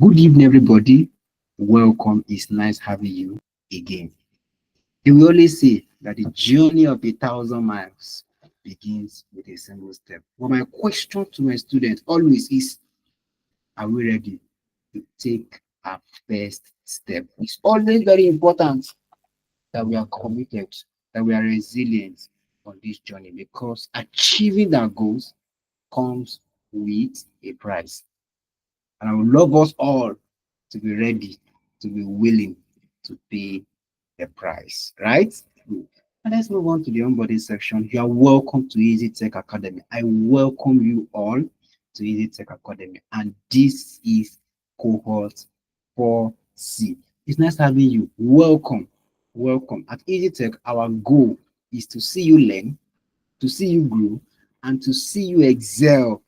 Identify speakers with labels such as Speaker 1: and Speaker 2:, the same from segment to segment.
Speaker 1: Good evening, everybody. Welcome. It's nice having you again. They will always say that the journey of 1,000 miles begins with a single step. But my question to my students always is, are we ready to take our first step? It's always very important that we are committed, that we are resilient on this journey because achieving our goals comes with a price. And I would love us all to be ready, to be willing to pay the price, right? Good. And let's move on to the onboarding section. You are welcome to Easy Tech Academy. I welcome you all to Easy Tech Academy. And this is cohort 4C. It's nice having you. Welcome. Welcome. At Easy Tech, our goal is to see you learn, to see you grow, and to see you excel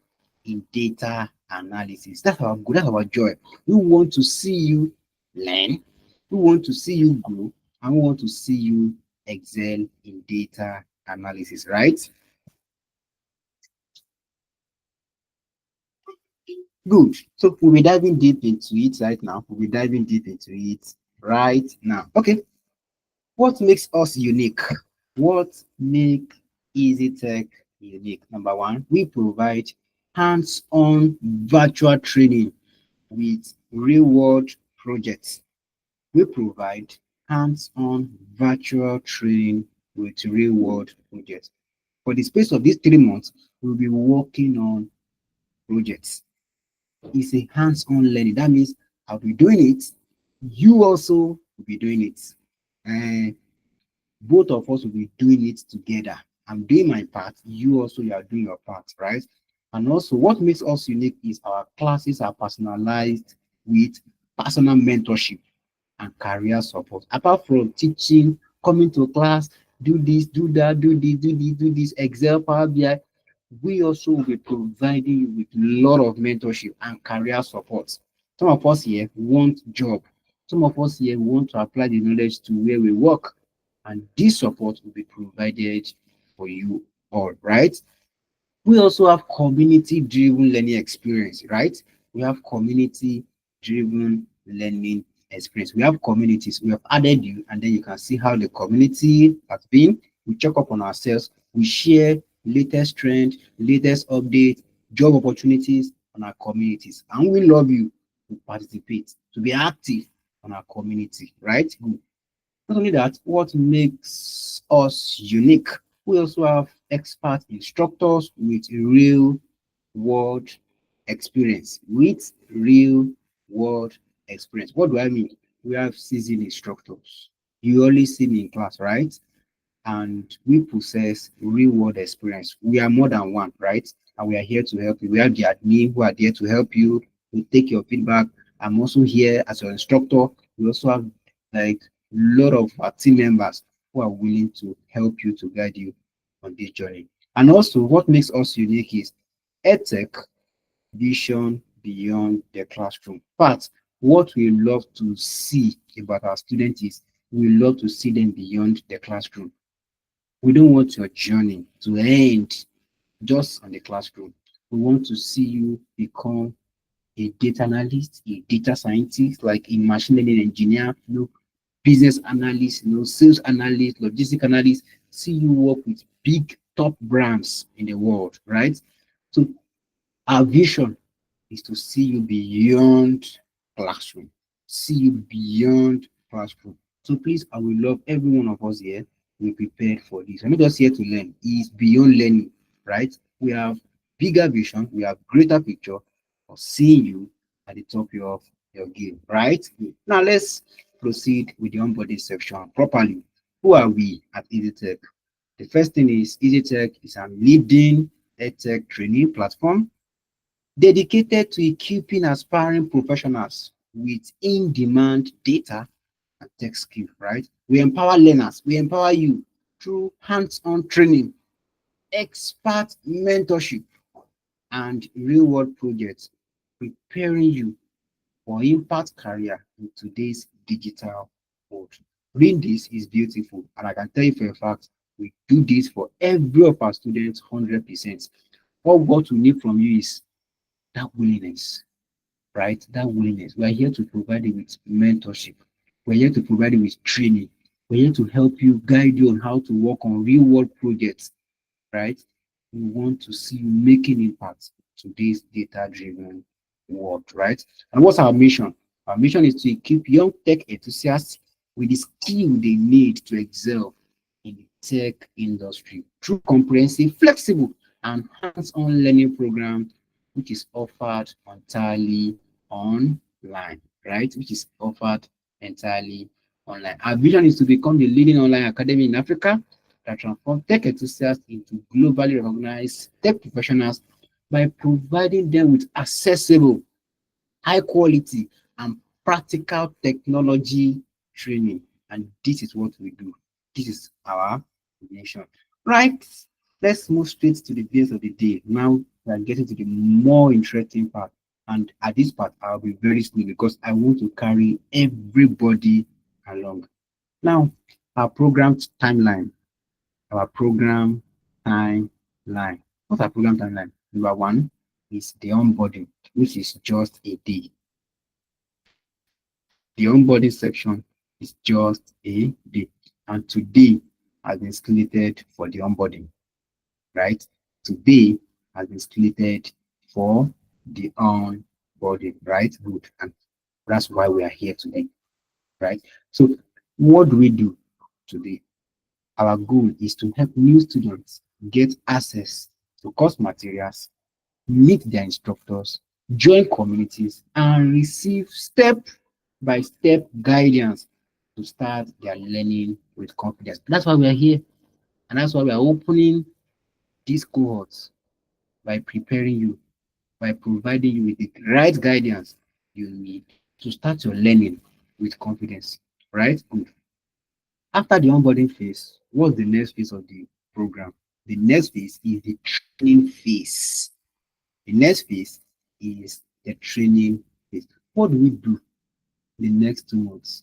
Speaker 1: in data analysis. That's our goal, that's our joy. We want to see you learn, we want to see you grow, and we want to see you excel in data analysis, right? Good. So we'll be diving deep into it right now. We'll be diving deep into it right now. Okay. What makes us unique? What make Easy Tech unique? Number one, we provide hands-on virtual training with real-world projects. We provide hands-on virtual training with real-world projects. For the space of these 3 months, we'll be working on projects. It's a hands-on learning. That means I'll be doing it. You also will be doing it. And both of us will be doing it together. I'm doing my part, you are doing your part, right? And also, what makes us unique is our classes are personalized with personal mentorship and career support. Apart from teaching, coming to class, do this, do that, do this, Excel, Power BI, we also will be providing you with a lot of mentorship and career support. Some of us here want job. Some of us here want to apply the knowledge to where we work. And this support will be provided for you all, right? We also have community-driven learning experience, right? We have community-driven learning experience. We have communities. We have added you, and then you can see how the community has been. We check up on ourselves. We share latest trend, latest update, job opportunities on our communities. And we love you to participate, to be active on our community, right? Good. Not only that, what makes us unique, we also have expert instructors with real world experience. With real world experience. What do I mean? We have seasoned instructors. You only see me in class, right? And we possess real world experience. We are more than one, right? And we are here to help you. We have the admin who are there to help you. We take your feedback. I'm also here as your instructor. We also have like a lot of our team members who are willing to help you to guide you on this journey. And also, what makes us unique is EdTech vision beyond the classroom. But what we love to see about our students is we love to see them beyond the classroom. We don't want your journey to end just on the classroom. We want to see you become a data analyst, a data scientist, like a machine learning engineer, business analyst, sales analyst, logistic analyst. See you work with big top brands in the world, right? So our vision is to see you beyond classroom, see you beyond classroom. So please, I will love every one of us here. We prepared for this. I'm not just here to learn. It's beyond learning, right? We have bigger vision. We have greater picture of seeing you at the top of your game, right? Now let's proceed with the onboarding section properly. Who are we at EasyTech? The first thing is EasyTech is a leading edtech training platform dedicated to equipping aspiring professionals with in-demand data and tech skills, right? We empower learners, we empower you through hands-on training, expert mentorship, and real-world projects, preparing you for impact career in today's digital world. Reading this is beautiful, and I can tell you for a fact, we do this for every of our students 100%. What we need from you is that willingness, right? That willingness. We are here to provide you with mentorship. We're here to provide you with training. We're here to help you, guide you on how to work on real world projects, right? We want to see you making impact to this data driven world, right? And what's our mission? Our mission is to equip young tech enthusiasts with the skill they need to excel in the tech industry through comprehensive, flexible, and hands-on learning program, which is offered entirely online, right? Which is offered entirely online. Our vision is to become the leading online academy in Africa that transform tech enthusiasts into globally recognized tech professionals by providing them with accessible, high quality, and practical technology training. And this is what we do. This is our mission. Right. Let's move straight to the base of the day. Now we are getting to the more interesting part. And at this part, I'll be very slow because I want to carry everybody along. Now, our program timeline. Our program timeline. What's our program timeline? Number one is the onboarding, which is just a day. The onboarding section is just a day. And today has been slated for the onboarding, right? Today has been slated for the onboarding, right? Good. And that's why we are here today, right? So what do we do today? Our goal is to help new students get access to course materials, meet their instructors, join communities, and receive step-by-step guidance to start their learning with confidence. That's why we are here, and that's why we are opening these cohorts by preparing you, by providing you with the right guidance you need to start your learning with confidence. Right? Good. After the onboarding phase, what's the next phase of the program? The next phase is the training phase. The next phase is the training phase. What do we do the next 2 months?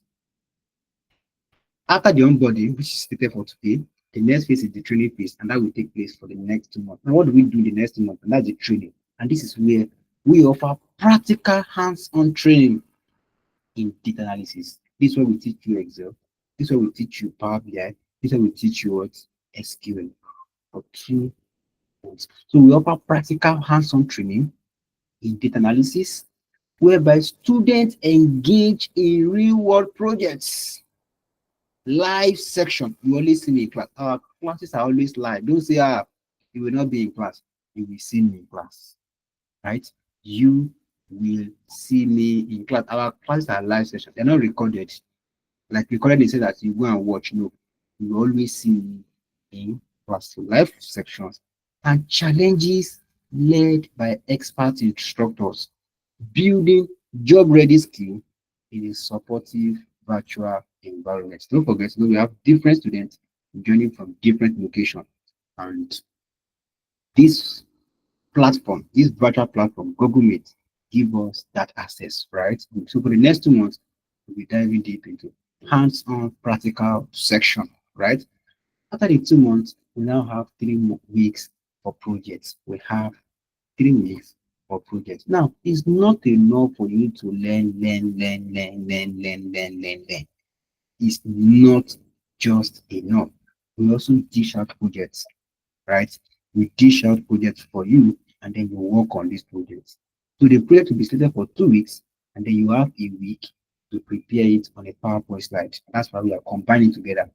Speaker 1: After the onboarding, which is stated for today, the next phase is the training phase, and that will take place for the next 2 months. Now, what do we do the next 2 months? And that's the training. And this is where we offer practical hands-on training in data analysis. This is where we teach you Excel. This is where we teach you Power BI. This is where we teach you what? SQL for 2 months. So we offer practical hands-on training in data analysis, whereby students engage in real-world projects. Live section. You always see me in class. Our classes are always live. Don't say, you will not be in class. You will see me in class, right? You will see me in class. Our classes are live sessions. They're not recorded. Like recorded, they say that you go and watch. No, you will always see me in class. So live sections and challenges led by expert instructors, building job-ready skill in a supportive virtual environment. Don't forget, we have different students joining from different locations, and this platform, this virtual platform, Google Meet, give us that access, right? So for the next 2 months, we'll be diving deep into hands-on practical section, right? After the 2 months, we now have 3 weeks for projects. We have 3 weeks for projects. Now, it's not enough for you to learn. It's not just enough. We also dish out projects, right? We dish out projects for you, and then you work on these projects. So the project will be slated for 2 weeks, and then you have a week to prepare it on a PowerPoint slide. That's why we are combining together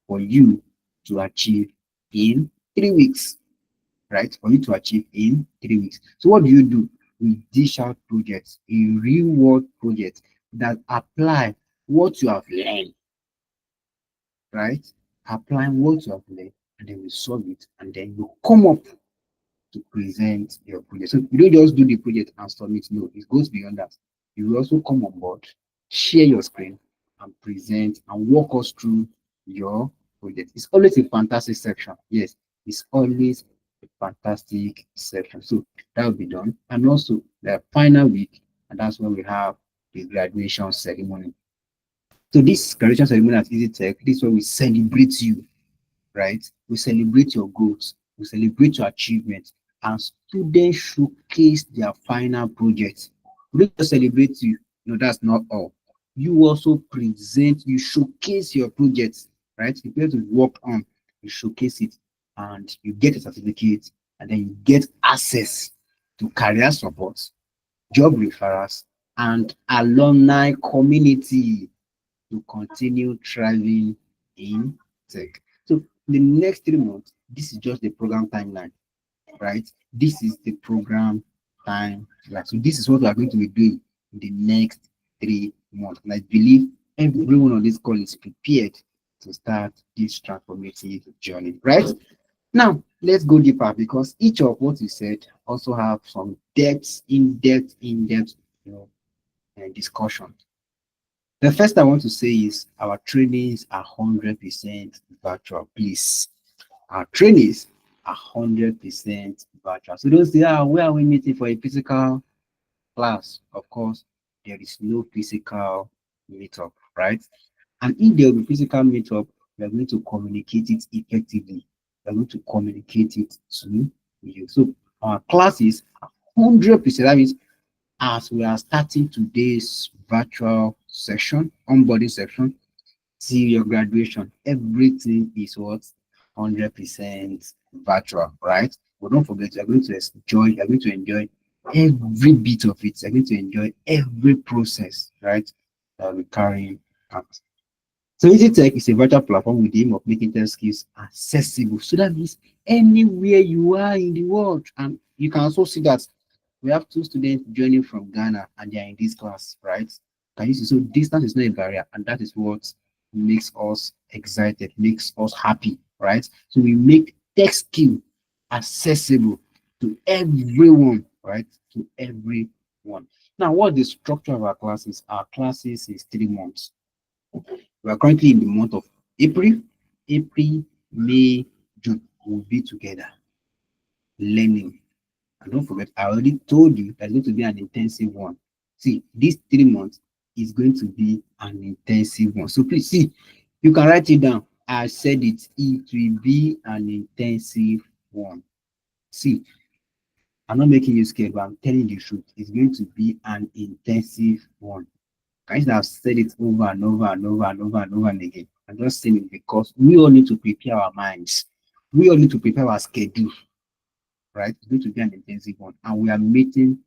Speaker 1: for you to achieve in 3 weeks, right? For you to achieve in 3 weeks. So what do? We dish out projects, a real world project that apply what you have learned, right? Applying what you have learned, and then we solve it, and then you come up to present your project. So you don't just do the project and submit. No, it goes beyond that. You will also come on board, share your screen, and present and walk us through your project. It's always a fantastic section. Yes, it's always a fantastic section. So that will be done. And also the final week, and that's when we have the graduation ceremony. So this graduation ceremony at Easy Tech, this is where we celebrate you, right? We celebrate your growth, we celebrate your achievements, and students showcase their final projects, We don't just celebrate you. No, that's not all. You also present, you showcase your projects, right? The project you work on, you showcase it, and you get a certificate, and then you get access to career support, job referrals, and alumni community to continue thriving in tech. So the next 3 months, this is just the program timeline, right? This is the program timeline. So this is what we are going to be doing in the next 3 months. And I believe everyone on this call is prepared to start this transformative journey, right? Now, let's go deeper because each of what you said also have some in-depth, discussion. The first I want to say is our trainings are 100% virtual. Please, our trainings are 100% virtual. So don't say, where are we meeting for a physical class? Of course, there is no physical meetup, right? And if there will be physical meetup, we are going to communicate it effectively. We are going to communicate it to you. So our classes are 100%. That means as we are starting today's virtual session, onboarding section, till your graduation, everything is what 100% virtual, right? But don't forget, you're going to enjoy every bit of it. You're going to enjoy every process, right? That we're carrying out. So Easy Tech is a virtual platform with the aim of making tech skills accessible. So that means anywhere you are in the world, and you can also see that we have 2 students joining from Ghana and they are in this class, right? Can you see? So distance is not a barrier, and that is what makes us excited, makes us happy, right? So we make tech skill accessible to everyone, right? To everyone. Now, what the structure of our classes? Our classes is 3 months. We are currently in the month of April. April, May, June. We'll be together learning. And don't forget, I already told you there's going to be an intensive one. See, these 3 months is going to be an intensive one. So please see, you can write it down. I said it, it will be an intensive one. See, I'm not making you scared, but I'm telling you the truth. It's going to be an intensive one. I have said it over and over and over and over and over and again. I'm just saying it because we all need to prepare our minds. We all need to prepare our schedule, right? It's going to be an intensive one. And we are meeting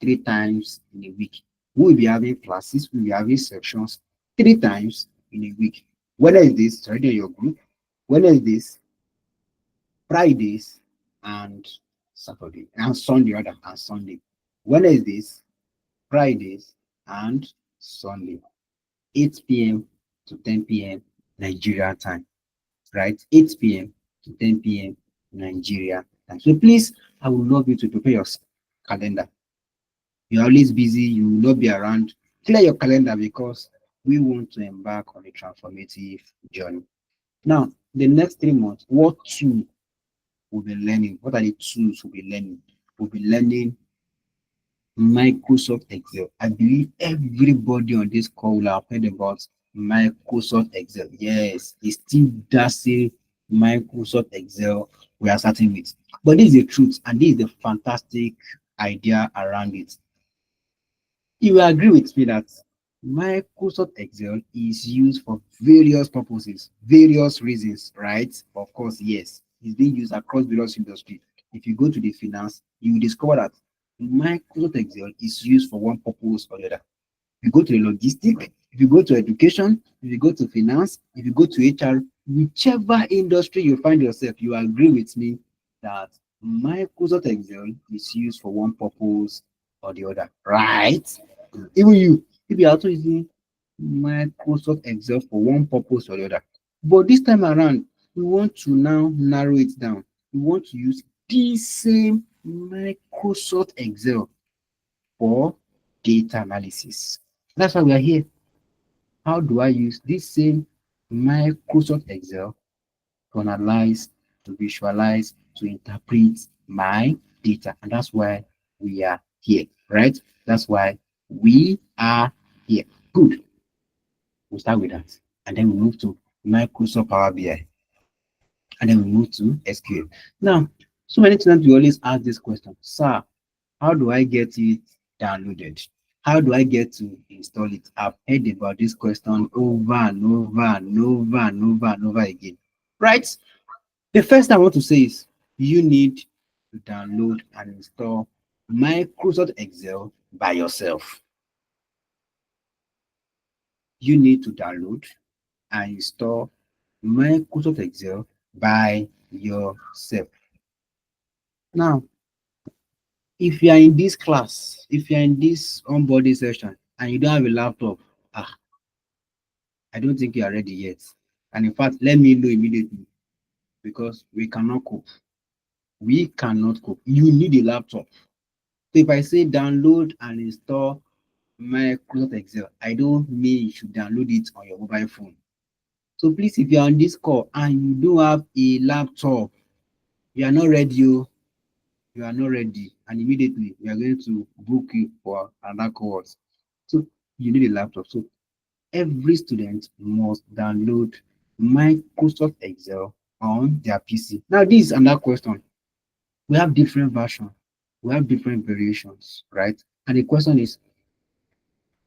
Speaker 1: 3 times in a week. We will be having classes, we will be having sections 3 times in a week. Wednesdays, already in your group, Wednesdays, Fridays, and Saturday, and Sunday, rather, and Sunday. Wednesdays, Fridays, and Sunday. 8 p.m. to 10 p.m. Nigeria time, right? 8 p.m. to 10 p.m. Nigeria time. So please, I would love you to prepare your calendar. You're always busy, you will not be around. Clear your calendar because we want to embark on a transformative journey. Now, the next 3 months, what tool we'll be learning? What are the tools we'll be learning? We'll be learning Microsoft Excel. I believe everybody on this call will have heard about Microsoft Excel. Yes, it's still that same Microsoft Excel we are starting with. But this is the truth, and this is the fantastic idea around it. You will agree with me that Microsoft Excel is used for various purposes, various reasons, right? Of course, yes, it's being used across various industries. If you go to the finance, you will discover that Microsoft Excel is used for one purpose or the other. If you go to the logistic, if you go to education, if you go to finance, if you go to HR, whichever industry you find yourself, you agree with me that Microsoft Excel is used for one purpose or the other, right? Even you, if you are also using Microsoft Excel for one purpose or the other. But this time around, we want to now narrow it down. We want to use the same Microsoft Excel for data analysis. That's why we are here. How do I use this same Microsoft Excel to analyze, to visualize, to interpret my data? And that's why we are here, right? That's why we are here. Good. We'll start with that. And then we move to Microsoft Power BI. And then we move to SQL. Now, so many times we always ask this question, sir, how do I get it downloaded? How do I get to install it? I've heard about this question over and over and over and over and over again. Right? The first thing I want to say is you need to download and install Microsoft Excel by yourself. You need to download and install Microsoft Excel by yourself. Now, if you are in this class, if you are in this onboarding session and you don't have a laptop, I don't think you are ready yet. And in fact, let me know immediately because we cannot cope. We cannot cope. You need a laptop. So if I say download and install Microsoft Excel, I don't mean you should download it on your mobile phone. So please, if you're on this call and you don't have a laptop, you are not ready. You are not ready. And immediately we are going to book you for another course. So you need a laptop. So every student must download Microsoft Excel on their PC. Now, this is another question. We have different versions, we have different variations, right? And the question is,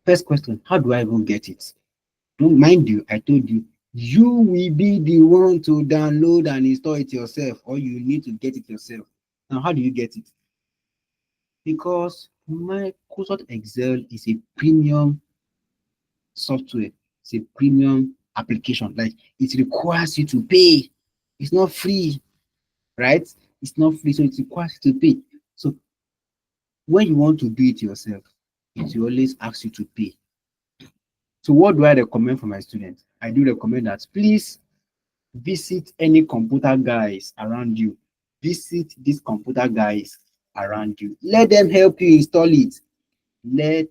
Speaker 1: first question, how do I even get it? Don't mind you, I told you, you will be the one to download and install it yourself, or you need to get it yourself. Now, how do you get it? Because Microsoft Excel is a premium software, it's a premium application. Like it requires you to pay. It's not free, right? It's not free, so it requires you to pay. So when you want to do it yourself, it will always ask you to pay. So what do I recommend for my students? I do recommend that please visit any computer guys around you. Visit these computer guys around you. Let them help you install it. Let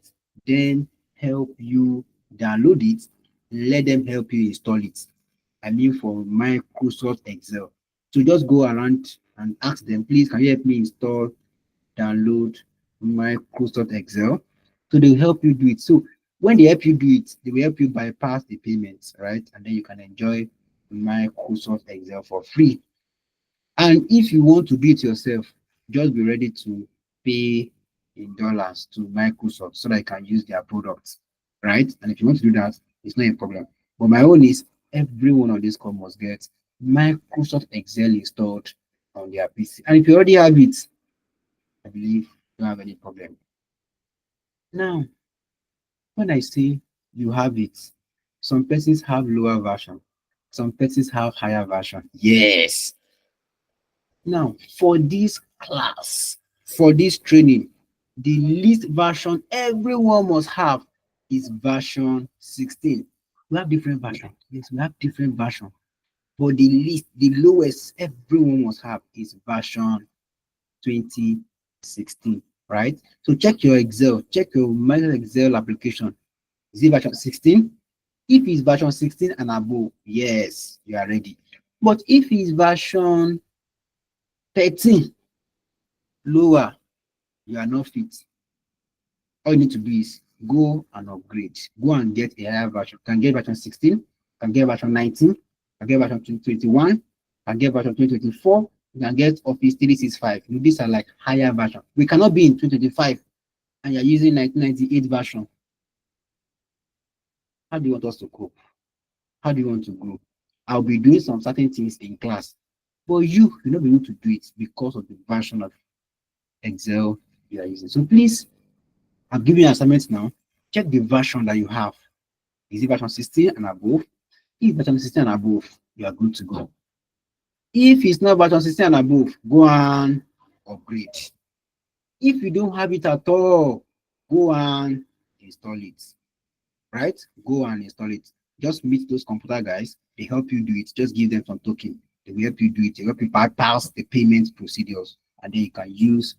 Speaker 1: them help you download it. Let them help you install it. I mean for Microsoft Excel. So just go around and ask them, please, can you help me install, download Microsoft Excel? So they'll help you do it. So when they help you do it, they will help you bypass the payments, right? And then you can enjoy Microsoft Excel for free. And if you want to do it yourself, just be ready to pay in dollars to Microsoft so that you can use their products, right? And if you want to do that, it's not a problem. But my own is everyone on this call must get Microsoft Excel installed on their PC. And if you already have it, I believe you don't have any problem. Now, when I say you have it, some persons have lower version, some persons have higher version. Yes. Now, for this class, for this training, the least version everyone must have is version 16. We have different versions. Yes, we have different versions. But the least, the lowest everyone must have is version 2016, right? So check your Excel, check your Microsoft Excel application. Is it version 16? If it's version 16 and above, yes, you are ready. But if it's version 13 lower, you are not fit. All you need to do is go and upgrade. Go and get a higher version. You can get version 16, can get version 19, can get version 2021, can get version 2024, you can get Office 365. These are like higher version. We cannot be in 2025 and you're using 1998 version. How do you want us to cope? How do you want to grow? I'll be doing some certain things in class, but you'll not be able to do it because of the version of Excel you are using. So please, I'll give you an assignment now. Check the version that you have. Is it version 16 and above? If version 16 and above, you are good to go. If it's not version 16 and above, go and upgrade. If you don't have it at all, go and install it. Right? Go and install it. Just meet those computer guys. They help you do it. Just give them some token. They will help you do it. They help you bypass the payment procedures, and then you can use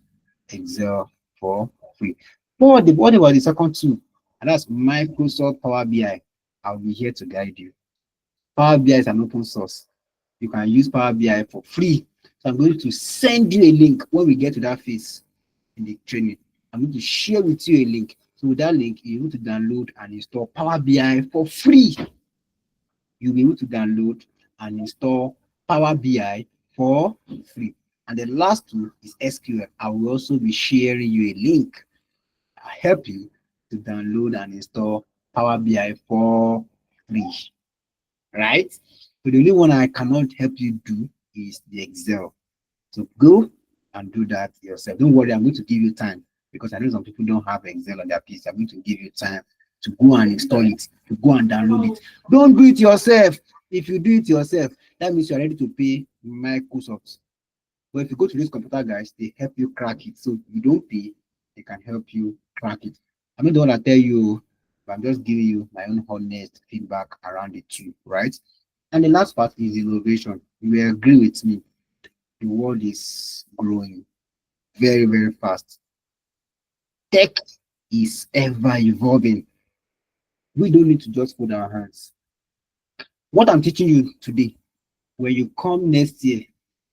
Speaker 1: Excel for free. What about the second two? And that's Microsoft Power BI. I'll be here to guide you. Power BI is an open source. You can use Power BI for free. So I'm going to send you a link when we get to that phase in the training. I'm going to share with you a link. So with that link, you're able to download and install Power BI for free. You'll be able to download and install Power BI for free. And the last two is SQL. I will also be sharing you a link. I help you to download and install Power BI for free, right? So the only one I cannot help you do is the Excel. So go and do that yourself. Don't worry, I'm going to give you time because I know some people don't have Excel on their PC. I'm going to give you time to go and install it, to go and download it. Don't do it yourself. If you do it yourself, that means you're ready to pay Microsoft. But if you go to these computer guys, they help you crack it. So you don't pay, they can help you crack it. I'm not the one that tell you, but I'm just giving you my own honest feedback around it too, right? And the last part is innovation. You will agree with me. The world is growing very, very fast. Tech is ever evolving. We don't need to just put our hands. What I'm teaching you today, when you come next year,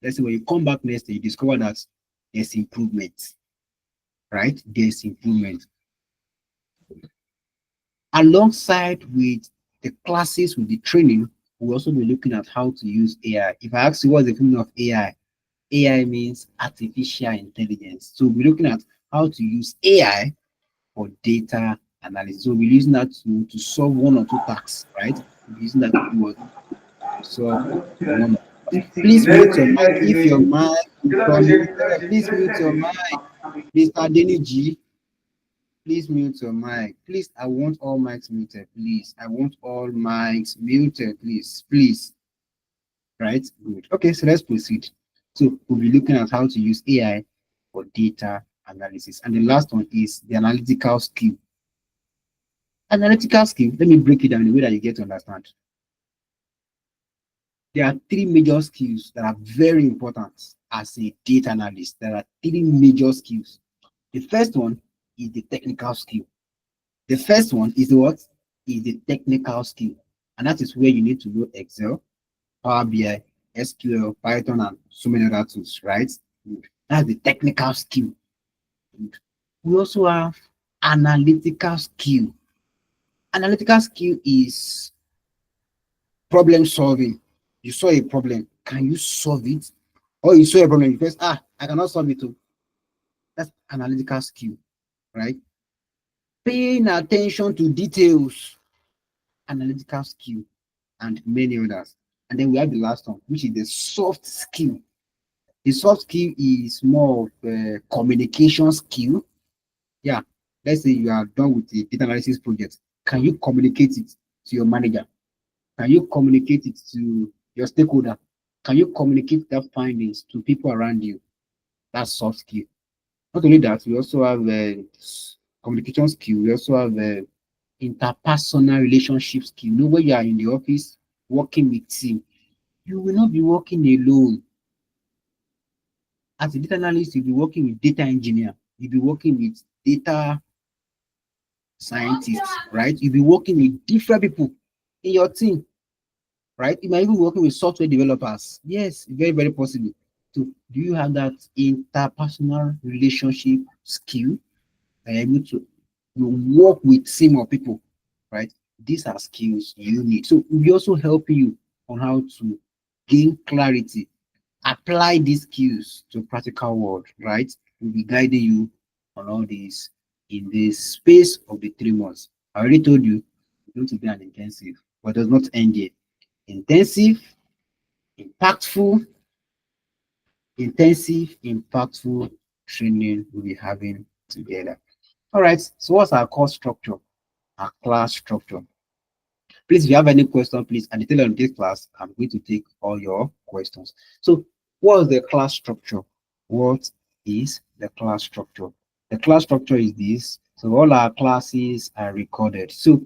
Speaker 1: let's say when you come back next year, you discover that there's improvement, right? There's improvement. Alongside with the classes, with the training, we'll also be looking at how to use AI. If I ask you what's the meaning of AI, AI means artificial intelligence. So we're looking at how to use AI for data analysis. So we're using that to solve one or two tasks, right? We're using that to solve one. Please mute your mic. If your mic is unmuted, please mute your mic. Mr. Deniji, please mute your mic. Please, I want all mics muted, please. I want all mics muted, please. Please. Right? Good. Okay, so let's proceed. So we'll be looking at how to use AI for data analysis. And the last one is the analytical skill. Analytical skill, let me break it down in a way that you get to understand. There are three major skills that are very important as a data analyst. There are three major skills. The first one is the technical skill. The first one is what? Is the technical skill. And that is where you need to know Excel, Power BI, SQL, Python, and so many other tools, right? That's the technical skill. We also have analytical skill. Analytical skill is problem solving. You saw a problem, can you solve it? Or you saw a problem, you first, I cannot solve it too. That's analytical skill, right? Paying attention to details, analytical skill, and many others. And then we have the last one, which is the soft skill. The soft skill is more of a communication skill. Yeah, let's say you are done with the data analysis project. Can you communicate it to your manager? Can you communicate it to your stakeholder? Can you communicate that findings to people around you? That's soft skill. Not only that, we also have communication skill. We also have interpersonal relationship skill. You know, when you are in the office working with team, you will not be working alone. As a data analyst, you'll be working with data engineer. You'll be working with data scientists, right? You'll be working with different people in your team, right? You might even be working with software developers. Yes, very, very possible. So do you have that interpersonal relationship skill? Are you able to work with team of people, right? These are skills you need. So we also help you on how to gain clarity, apply these skills to practical world, right? We'll be guiding you on all these in the space of the 3 months. I already told you it's going to be an intensive, but it does not end yet. Intensive, impactful, impactful training we'll be having together. All right, so what's our course structure? Our class structure. Please, if you have any question, please, at the tail end of this class, I'm going to take all your questions. So, what is the class structure? What is the class structure? The class structure is this. So, all our classes are recorded. So,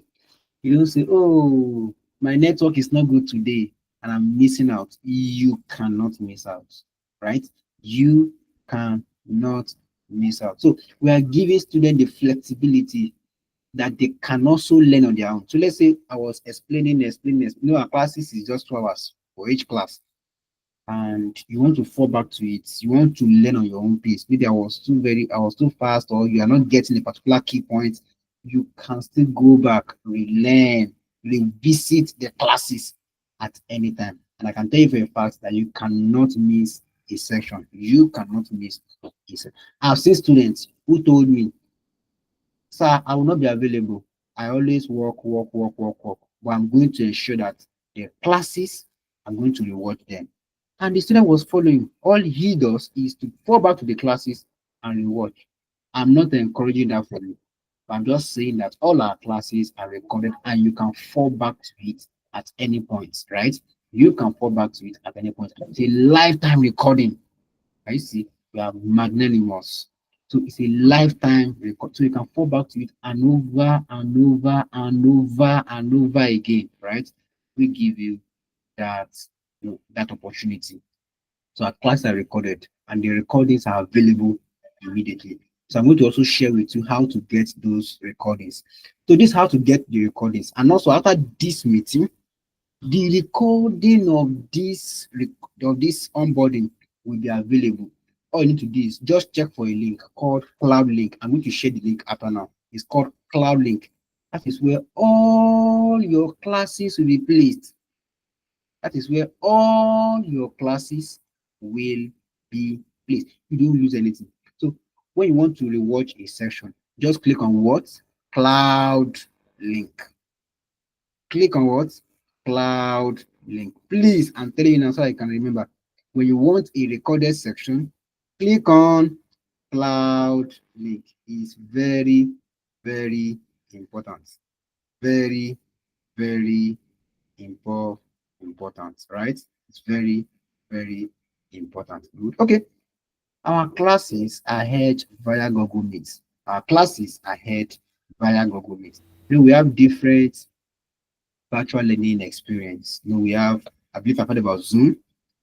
Speaker 1: you don't say, oh, my network is not good today and I'm missing out. You cannot miss out, right? You cannot miss out. So, we are giving students the flexibility that they can also learn on their own. So let's say I was explaining. You know, our classes is just 2 hours for each class, and you want to fall back to it. You want to learn on your own pace. Maybe I was too fast, or you are not getting a particular key point. You can still go back, relearn, revisit the classes at any time. And I can tell you for a fact that you cannot miss a section. You cannot miss a section. I've seen students who told me Sir, I will not be available. I always work. But I'm going to ensure that the classes, I'm going to reward them. And the student was following. All he does is to fall back to the classes and reward. I'm not encouraging that for you. But I'm just saying that all our classes are recorded and you can fall back to it at any point, right? You can fall back to it at any point. It's a lifetime recording. I see we are magnanimous. So it's a lifetime record. So you can fall back to it and over again, right? We give you that, that opportunity. So our classes are recorded and the recordings are available immediately. So I'm going to also share with you how to get those recordings. So this is how to get the recordings. And also after this meeting, the recording of this onboarding will be available. All you need to do is just check for a link called Cloud Link. I'm going to share the link after now. It's called Cloud Link. That is where all your classes will be placed. That is where all your classes will be placed. You don't lose anything. So when you want to rewatch a session, just click on what? Cloud Link. Click on what? Cloud Link. Please, I'm telling you now so I can remember. When you want a recorded section, click on Cloud Link. It's very, very important. Very, very important, right? It's very, very important. Good. Okay. Our classes are held via Google Meet. Our classes are held via Google Meet. We have different virtual learning experience. We have, I believe I've heard about Zoom,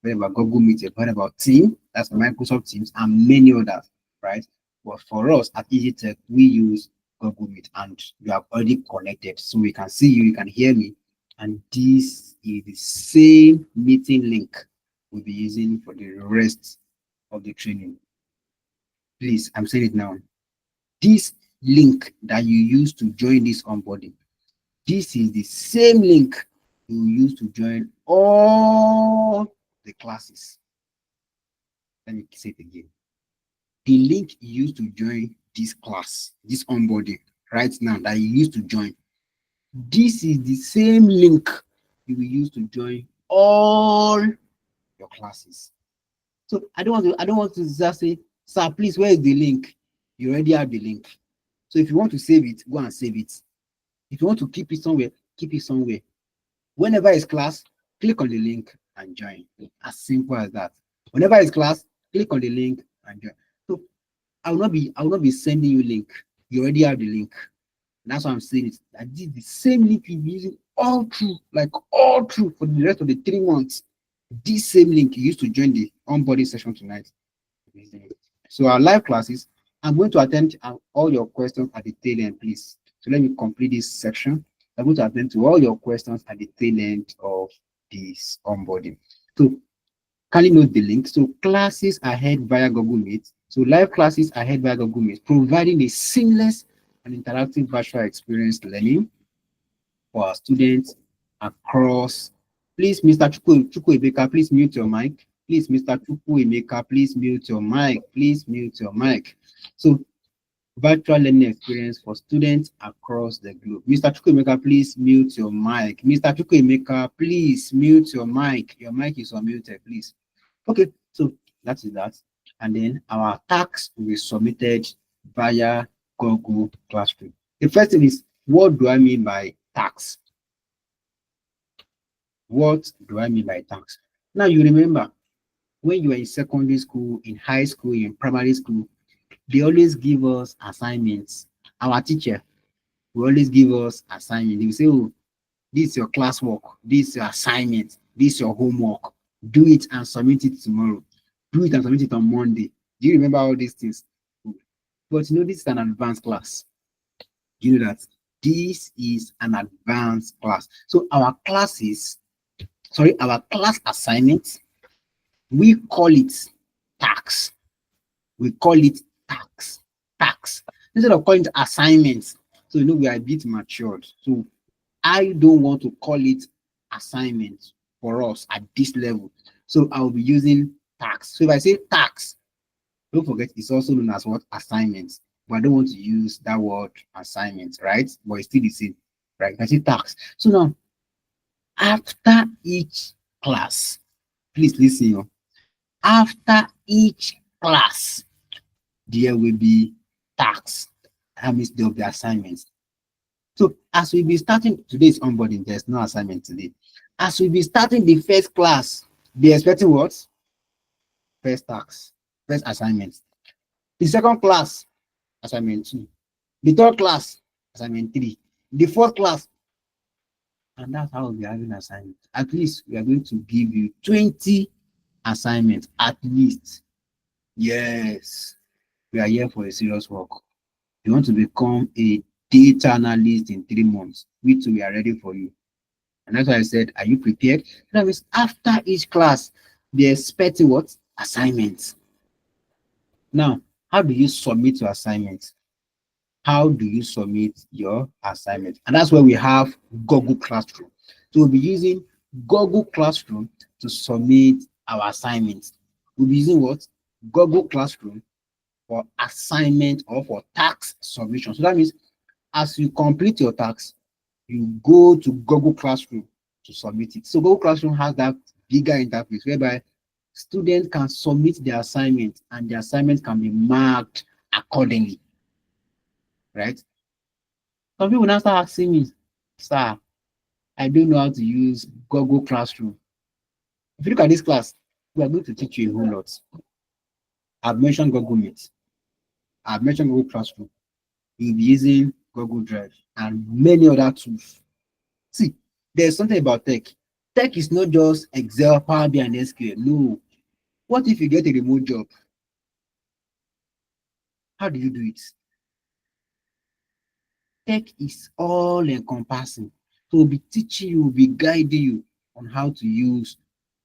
Speaker 1: I've heard about Google Meet, I've heard about Teams, that's Microsoft Teams, and many others, right? But for us at EasyTech, we use Google Meet and you have already connected. So we can see you, you can hear me. And this is the same meeting link we'll be using for the rest of the training. Please, I'm saying it now. This link that you use to join this onboarding, this is the same link you use to join all the classes. Let me say it again. The link you use to join this class, this onboarding right now that you used to join, this is the same link you will use to join all your classes. So I don't want to just say, sir, please, where is the link? You already have the link. So if you want to save it, go and save it. If you want to keep it somewhere, keep it somewhere. Whenever it's class, click on the link and join. As simple as that. Whenever it's class, click on the link and join. So I will not be sending you link. You already have the link. And that's why I'm saying it. I did the same link you'll be using all through for the rest of the 3 months. This same link you used to join the onboarding session tonight. So our live classes, I'm going to attend all your questions at the tail end, please. So let me complete this section. I'm going to attend to all your questions at the tail end of this onboarding. So kindly note the link. So classes are held via Google Meet. So live classes are held via Google Meet, providing a seamless and interactive virtual experience learning for our students across. Please, Mr. Chukwuemeka, please mute your mic. Please, Mr. Chukwuemeka, please mute your mic. Please mute your mic. So virtual learning experience for students across the globe. Mr. Chukwuemeka, please mute your mic. Mr. Chukwuemeka, please mute your mic. Your mic is unmuted, please. Okay, so that is that. And then our tasks will be submitted via Google Classroom. The first thing is, what do I mean by tasks? What do I mean by tasks? Now you remember when you were in secondary school, in high school, in primary school, they always give us assignments. Our teacher will always give us assignments. They will say, oh, this is your classwork, this is your assignment, this is your homework. Do it and submit it tomorrow. Do it and submit it on Monday. Do you remember all these things? But you know, this is an advanced class. You know that this is an advanced class. So our classes, our class assignments, we call it tasks. We call it tasks. Instead of calling it assignments. So you know we are a bit matured. So I don't want to call it assignment for us at this level. So I'll be using tasks. So if I say tasks, don't forget it's also known as what? Assignments. but I don't want to use that word assignment, right? But it's still the same, right? I say task. So now, after each class, please listen. After each class, there will be tasks. That means there will be assignments. So as we be starting today's onboarding, there's no assignment today. As we be starting the first class, be expecting what? First task, first assignment. The second class, assignment 2. The third class, assignment 3. The fourth class, and that's how we'll be having assignments. At least we are going to give you 20 assignments, at least. Yes, we are here for a serious work. You want to become a data analyst in 3 months, we are ready for you. And that's why I said, are you prepared? That means after each class, they expect what? Assignments. Now, how do you submit your assignments? How do you submit your assignment? And that's where we have Google Classroom. So we'll be using Google Classroom to submit our assignments. We'll be using what? Google Classroom for assignment or for task submission. So that means as you complete your task, you go to Google Classroom to submit it. So Google Classroom has that bigger interface whereby students can submit their assignment and the assignment can be marked accordingly, right? Some people now start asking me, sir, I don't know how to use Google Classroom. If you look at this class, we are going to teach you a whole lot. I've mentioned Google Meet. I've mentioned Google Classroom. You'll be using Google Drive and many other tools. See, there's something about tech. Tech is not just Excel, Power BI, and SQL. No. What if you get a remote job? How do you do it? Tech is all encompassing. So we'll be teaching you, we'll be guiding you on how to use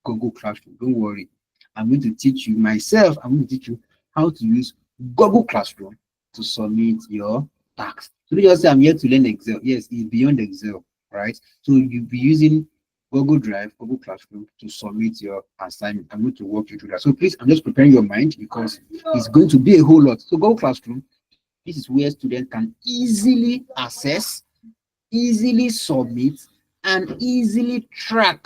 Speaker 1: Google Classroom. Don't worry. I'm going to teach you myself. I'm going to teach you how to use Google Classroom to submit your task. So don't just say I'm here to learn Excel. Yes, it's beyond Excel, right? So you'll be using Google Drive, Google Classroom to submit your assignment. I'm going to walk you through that. So please, I'm just preparing your mind because it's going to be a whole lot. So Google Classroom, this is where students can easily access, easily submit, and easily track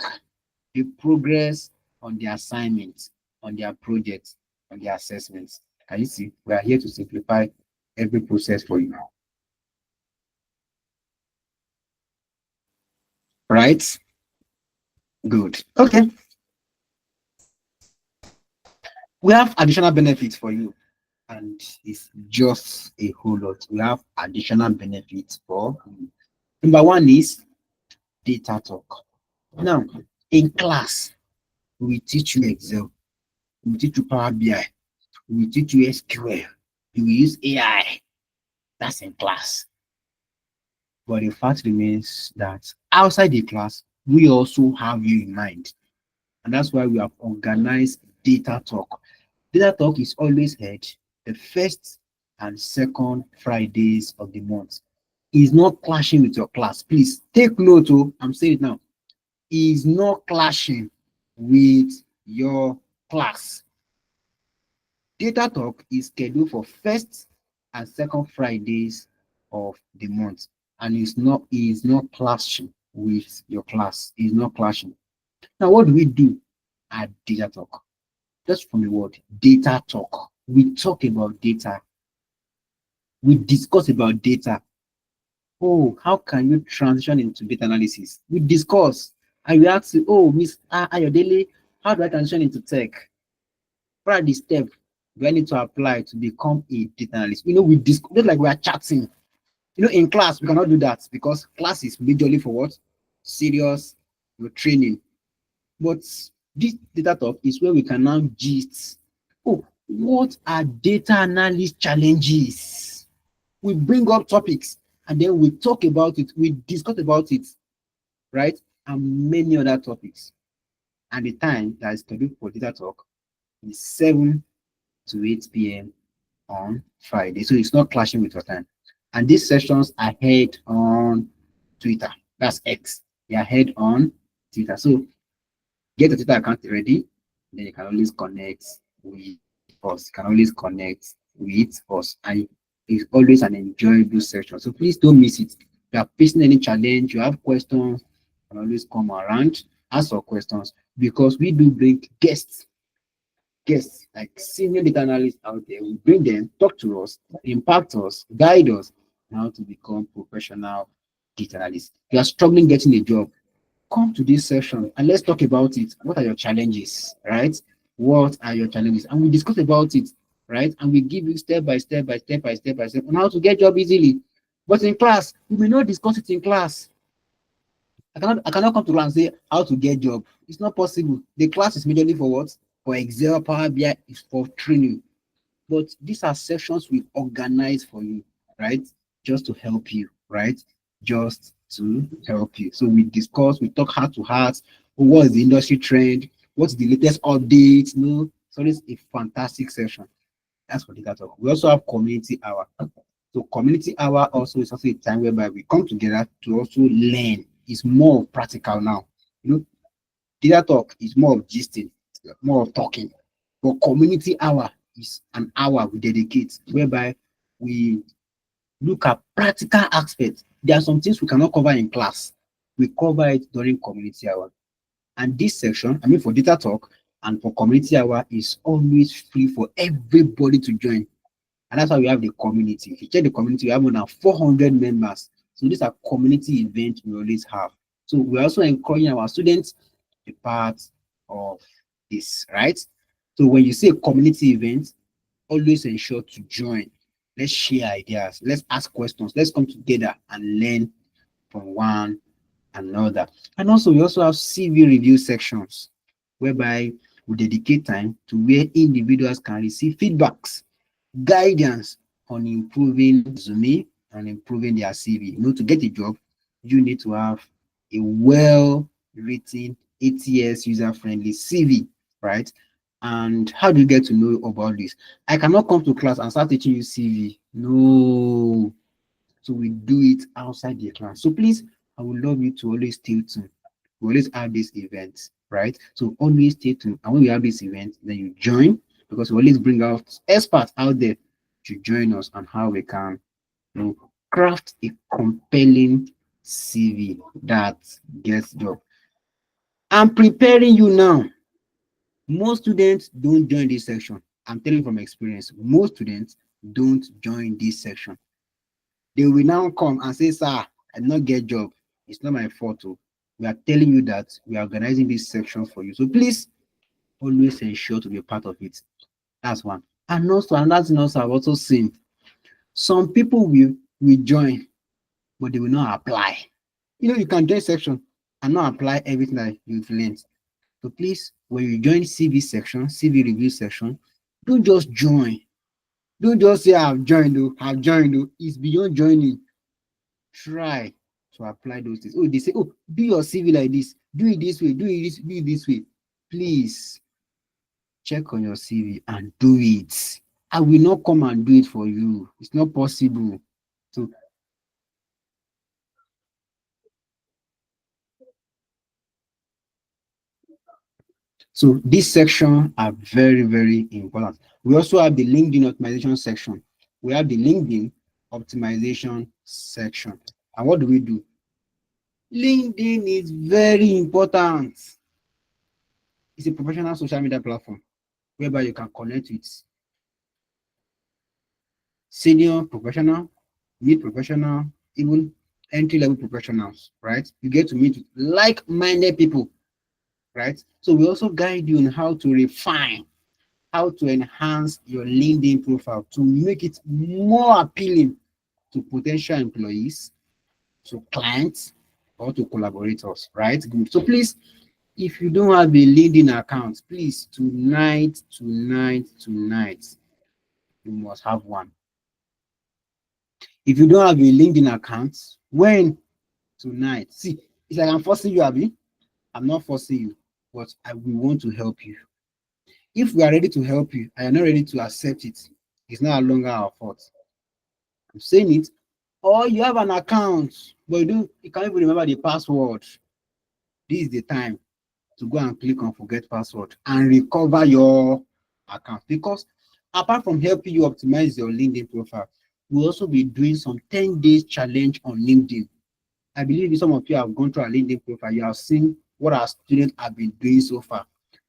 Speaker 1: the progress on their assignments, on their projects, on their assessments. Can you see? We are here to simplify every process for you. Right? Good. Okay. We have additional benefits for you, and it's just a whole lot. We have additional benefits for you. Number one is data talk. Now, in class, we teach you Excel, we teach you Power BI, we teach you SQL, we use AI. That's in class. But the fact remains that outside the class, we also have you in mind. And that's why we have organized Data Talk. Data Talk is always held the first and second Fridays of the month. It's not clashing with your class. Please take note. Oh, I'm saying it now. It's not clashing with your class. Data Talk is scheduled for first and second Fridays of the month, and it's not clashing with your class. It's not clashing. Now, what do we do at Data Talk? Just from the word Data Talk, we talk about data. We discuss about data. Oh, how can you transition into data analysis? We discuss, and we ask you, oh, Miss Ayodele, how do I transition into tech? What are the steps do I need to apply to become a data analyst? We discuss, just like we are chatting. In class, we cannot do that because class is majorly for what? Serious training. But this Data Talk is where we can now gist. Oh, what are data analyst challenges? We bring up topics and then we talk about it, we discuss about it, right? And many other topics. And the time that is scheduled for Data Talk is 7 to 8 p.m. on Friday. So it's not clashing with your time. And these sessions are held on Twitter. That's X. They are held on Twitter. So get a Twitter account ready. Then you can always connect with us. You can always connect with us. And is always an enjoyable session. So please don't miss it. If you are facing any challenge, you have questions, you can always come around, ask for questions, because we do bring guests like senior data analysts out there. We bring them, talk to us, impact us, guide us on how to become professional data analysts. If you are struggling getting a job, come to this session and let's talk about it. What are your challenges, right? What are your challenges? And we discuss about it, right? And we give you step by step on how to get job easily. But in class, we may not discuss it in class. I cannot come to class and say how to get job. It's not possible. The class is majorly for what? For Excel, Power BI is for training. But these are sessions we organize for you, right? Just to help you, right? Just to help you. So we discuss, we talk heart to heart. What is the industry trend? What's the latest updates? No, so it's a fantastic session. That's for data talk. We also have community hour. So community hour also is also a time whereby we come together to also learn. It's more practical now. You know, data talk is more of gisting, more of talking. But community hour is an hour we dedicate whereby we look at practical aspects. There are some things we cannot cover in class. We cover it during community hour. And this section, I mean for data talk and for community hour, is always free for everybody to join. And that's why we have the community. If you check the community, we have more than 400 members. So these are community events we always have. So we're also encouraging our students to be part of this, right? So when you say community event, always ensure to join. Let's share ideas. Let's ask questions. Let's come together and learn from one another. And also, we also have CV review sections whereby we dedicate time to where individuals can receive feedbacks, guidance on improving resume and improving their CV. You know, to get a job, you need to have a well-written, ATS user-friendly CV, right? And how do you get to know about this? I cannot come to class and start teaching you CV. No. So we do it outside the class. So please, I would love you to always stay tuned. We always have these events, right? So always stay tuned. And when we have this event, then you join, because we always bring out experts out there to join us on how we can, you know, craft a compelling CV that gets job. I'm preparing you now. Most students don't join this section. I'm telling you from experience, most students don't join this section. They will now come and say, sir, I did not get job. It's not my fault. Oh. We are telling you that we are organizing this section for you. So please always ensure to be a part of it. That's one. And also, another thing also I've also seen, some people will join, but they will not apply. You know, you can join section and not apply everything that you've learned. So please, when you join CV section, CV review section, don't just join. Don't just say I've joined. I've joined. It's beyond joining. Try to apply those things. Oh, they say, oh, do your CV like this, do it this way, do it this way. Please check on your CV and do it. I will not come and do it for you. It's not possible. So this section are very, very important. We also have the LinkedIn optimization section. We have the LinkedIn optimization section. And what do we do? LinkedIn is very important. It's a professional social media platform whereby you can connect with senior professional, mid professional, even entry-level professionals, right? You get to meet like-minded people, right? So we also guide you on how to refine, how to enhance your LinkedIn profile to make it more appealing to potential employees, to clients, or to collaborators, right? Good. So please, if you don't have a LinkedIn account, please tonight, you must have one. If you don't have a LinkedIn account, when? Tonight. See, it's like I'm forcing you, Abby. I'm not forcing you, but we want to help you. If we are ready to help you and you're not ready to accept it, it's no longer our fault. I'm saying it. Or you have an account, but you can't even remember the password. This is the time to go and click on forget password and recover your account. Because apart from helping you optimize your LinkedIn profile, We'll also be doing some 10 days challenge on LinkedIn. I believe some of you have gone through our LinkedIn profile. You have seen what our students have been doing so far.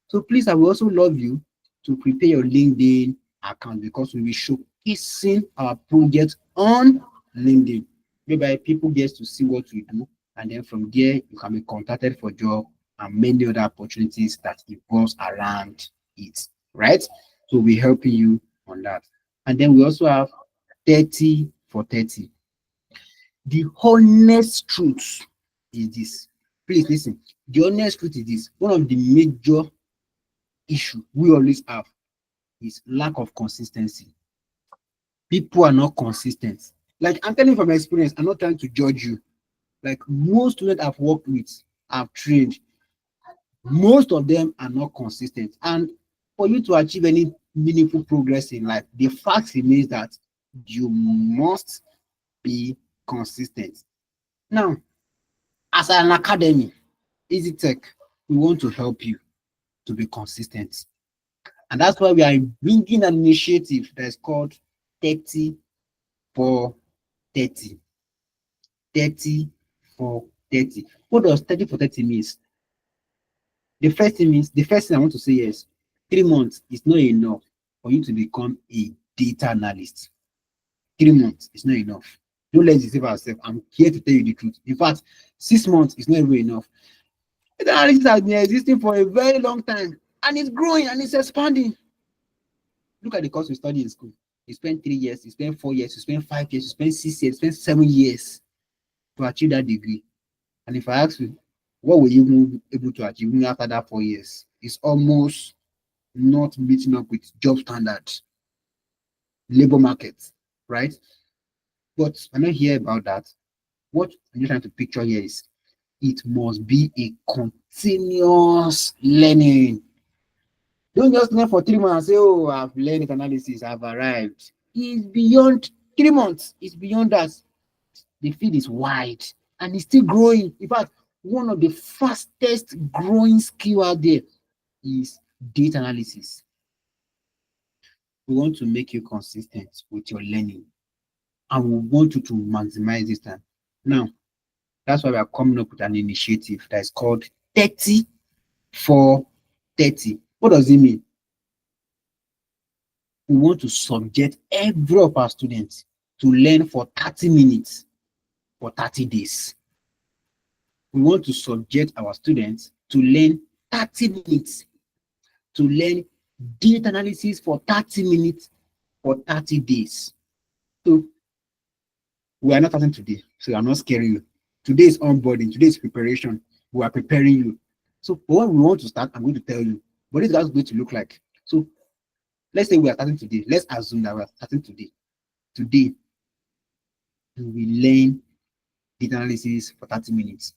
Speaker 1: So please, I will also love you to prepare your LinkedIn account because we will showcasing our project on LinkedIn, whereby people get to see what we do, and then from there you can be contacted for job and many other opportunities that evolves around it. Right? So we're helping you on that. And then we also have 30 for 30. The honest truth is this. Please listen. The honest truth is this. One of the major issue we always have is lack of consistency. People are not consistent. Like I'm telling you from experience, I'm not trying to judge you. Like most students I've worked with, I've trained, most of them are not consistent. And for you to achieve any meaningful progress in life, the fact remains that you must be consistent. Now, as an academy, Easy Tech, we want to help you to be consistent. And that's why we are bringing an initiative that is called 30 for 30. 30 for 30. What does 30 for 30 means? The first thing I want to say is 3 months is not enough for you to become a data analyst. 3 months is not enough. Don't let's deceive ourselves. I'm here to tell you the truth. In fact, 6 months is not even enough. Data analysis has been existing for a very long time and it's growing and it's expanding. Look at the course we study in school. You spend 3 years, you spend 4 years, you spend 5 years, you spend 6 years, you spend 7 years to achieve that degree. And if I ask you, what were you be able to achieve after that 4 years? It's almost not meeting up with job standards, labor market, right? But I'm not here about that. What I'm just trying to picture here is it must be a continuous learning. Don't just learn for 3 months and say, oh, I've learned analysis, I've arrived. It's beyond 3 months, it's beyond that. The field is wide and it's still growing. In fact, one of the fastest growing skill out there is data analysis. We want to make you consistent with your learning and we want you to maximize this time. Now, that's why we are coming up with an initiative that is called 30 for 30. What does it mean? We want to subject every of our students to learn for 30 minutes for 30 days. We want to subject our students to learn 30 minutes, to learn data analysis for 30 minutes for 30 days. So we are not starting today, so I'm not scaring you. Today is onboarding, today is preparation. We are preparing you. So when we want to start, I'm going to tell you what is that going to look like. So let's say we are starting today. Let's assume that we are starting today. Today, we will learn data analysis for 30 minutes.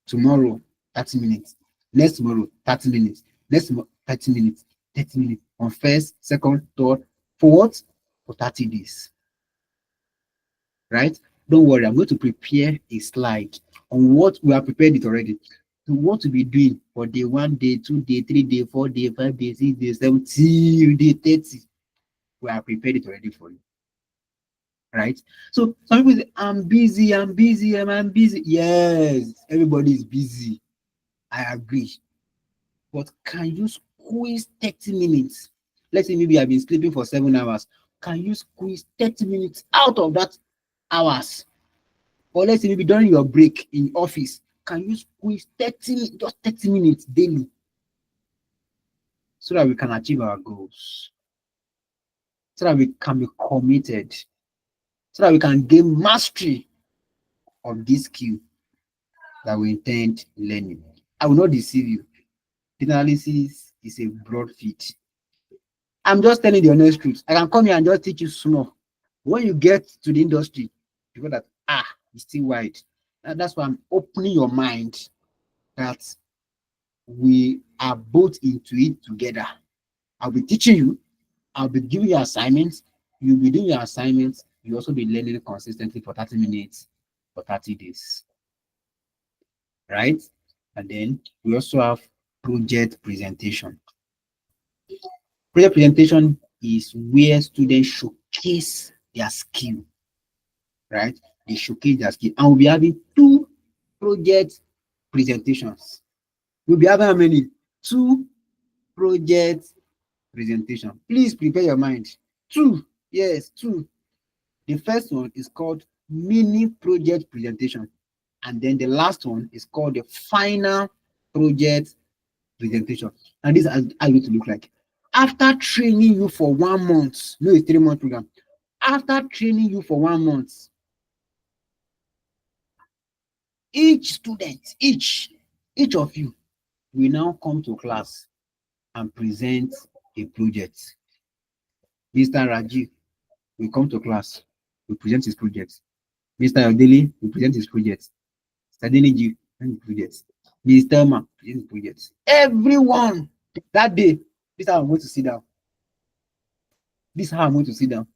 Speaker 1: Tomorrow, 30 minutes. Next tomorrow, 30 minutes. Next tomorrow, 30 minutes. 30 minutes. On first, second, third. For what? For 30 days. Right? Don't worry, I'm going to prepare a slide on what we have prepared it already. So what to be doing for day 1, day 2, day 3, day 4, day 5, day 6, day 7, till day 30. We have prepared it already for you. Right? So some people say, I'm busy, I'm busy. Yes, everybody is busy. I agree. But can you squeeze 30 minutes? Let's say maybe I've been sleeping for 7 hours. Can you squeeze 30 minutes out of that hours? Or let's say maybe during your break in office, can you squeeze 30, just 30 minutes daily so that we can achieve our goals? So that we can be committed, so that we can gain mastery of this skill that we intend learning. I will not deceive you. Data analysis is a broad field. I'm just telling the honest truth. I can come here and just teach you small. When you get to the industry, you go that, it's still wide. And that's why I'm opening your mind that we are both into it together. I'll be teaching you, I'll be giving you assignments, you'll be doing your assignments, you'll also be learning consistently for 30 minutes for 30 days. Right? And then we also have project presentation. Project presentation is where students showcase their skill, right? They showcase their skill. And we'll be having 2 project presentations. We'll be having how many? 2 project presentation. Please prepare your mind. 2. Yes, 2. The first one is called mini project presentation. And then the last one is called the final project presentation. And this is how it to look like. After training you for 1 month, no, it's 3-month program. After training you for 1 month, each student, each of you will now come to class and present a project. Mr. Rajiv will come to class, will present his project. Mr. Odele will present his project. Mr. Deniji present his project. Mr. Ma present his project. Everyone that day, this is how I'm going to sit down. This is how I'm going to sit down.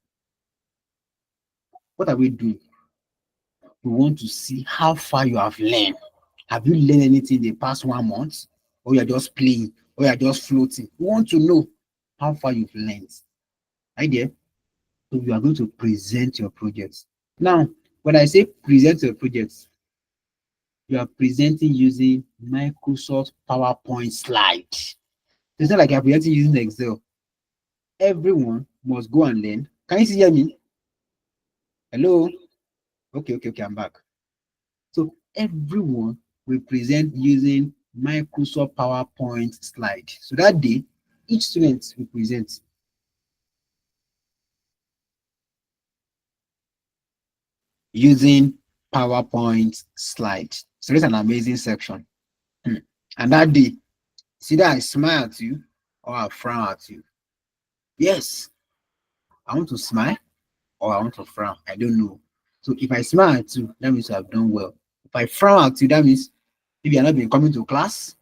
Speaker 1: What are we doing? We want to see how far you have learned. Have you learned anything in the past 1 month? Or you're just playing? Or you're just floating? We want to know how far you've learned. Right there? So you are going to present your projects. Now, when I say present your projects, you are presenting using Microsoft PowerPoint slide. It's not like you're presenting using Excel. Everyone must go and learn. Can you see hear me? Hello? Okay, I'm back. So everyone will present using Microsoft PowerPoint slide. So that day, each student will present using PowerPoint slide. So it's an amazing section. And that day, see that I smile at you or I frown at you. Yes, I want to smile or I want to frown. I don't know. So if I smile at you, that means I've done well. If I frown at you, that means maybe I've not been coming to class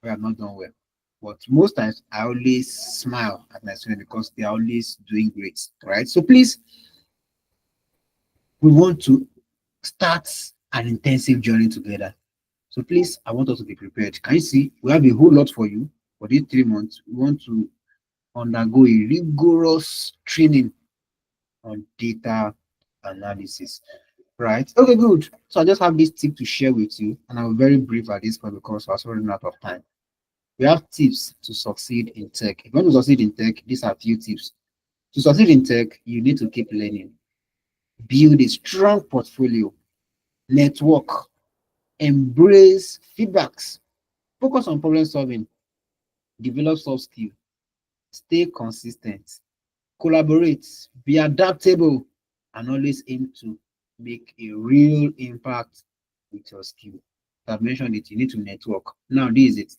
Speaker 1: or I've not done well. But most times I always smile at my students because they are always doing great. Right? So please, we want to start an intensive journey together. So please, I want us to be prepared. Can you see? We have a whole lot for you for these 3 months. We want to undergo a rigorous training on data analysis. Right? Okay, good. So I just have this tip to share with you, and I'm very brief at this point because we're running out of time. We have tips to succeed in tech. If you want to succeed in tech, these are a few tips. To succeed in tech, you need to keep learning, build a strong portfolio, network, embrace feedbacks, focus on problem solving, develop soft skills, stay consistent, collaborate, be adaptable, and always aim to make a real impact with your skill. I've mentioned it, you need to network. Now, this is it.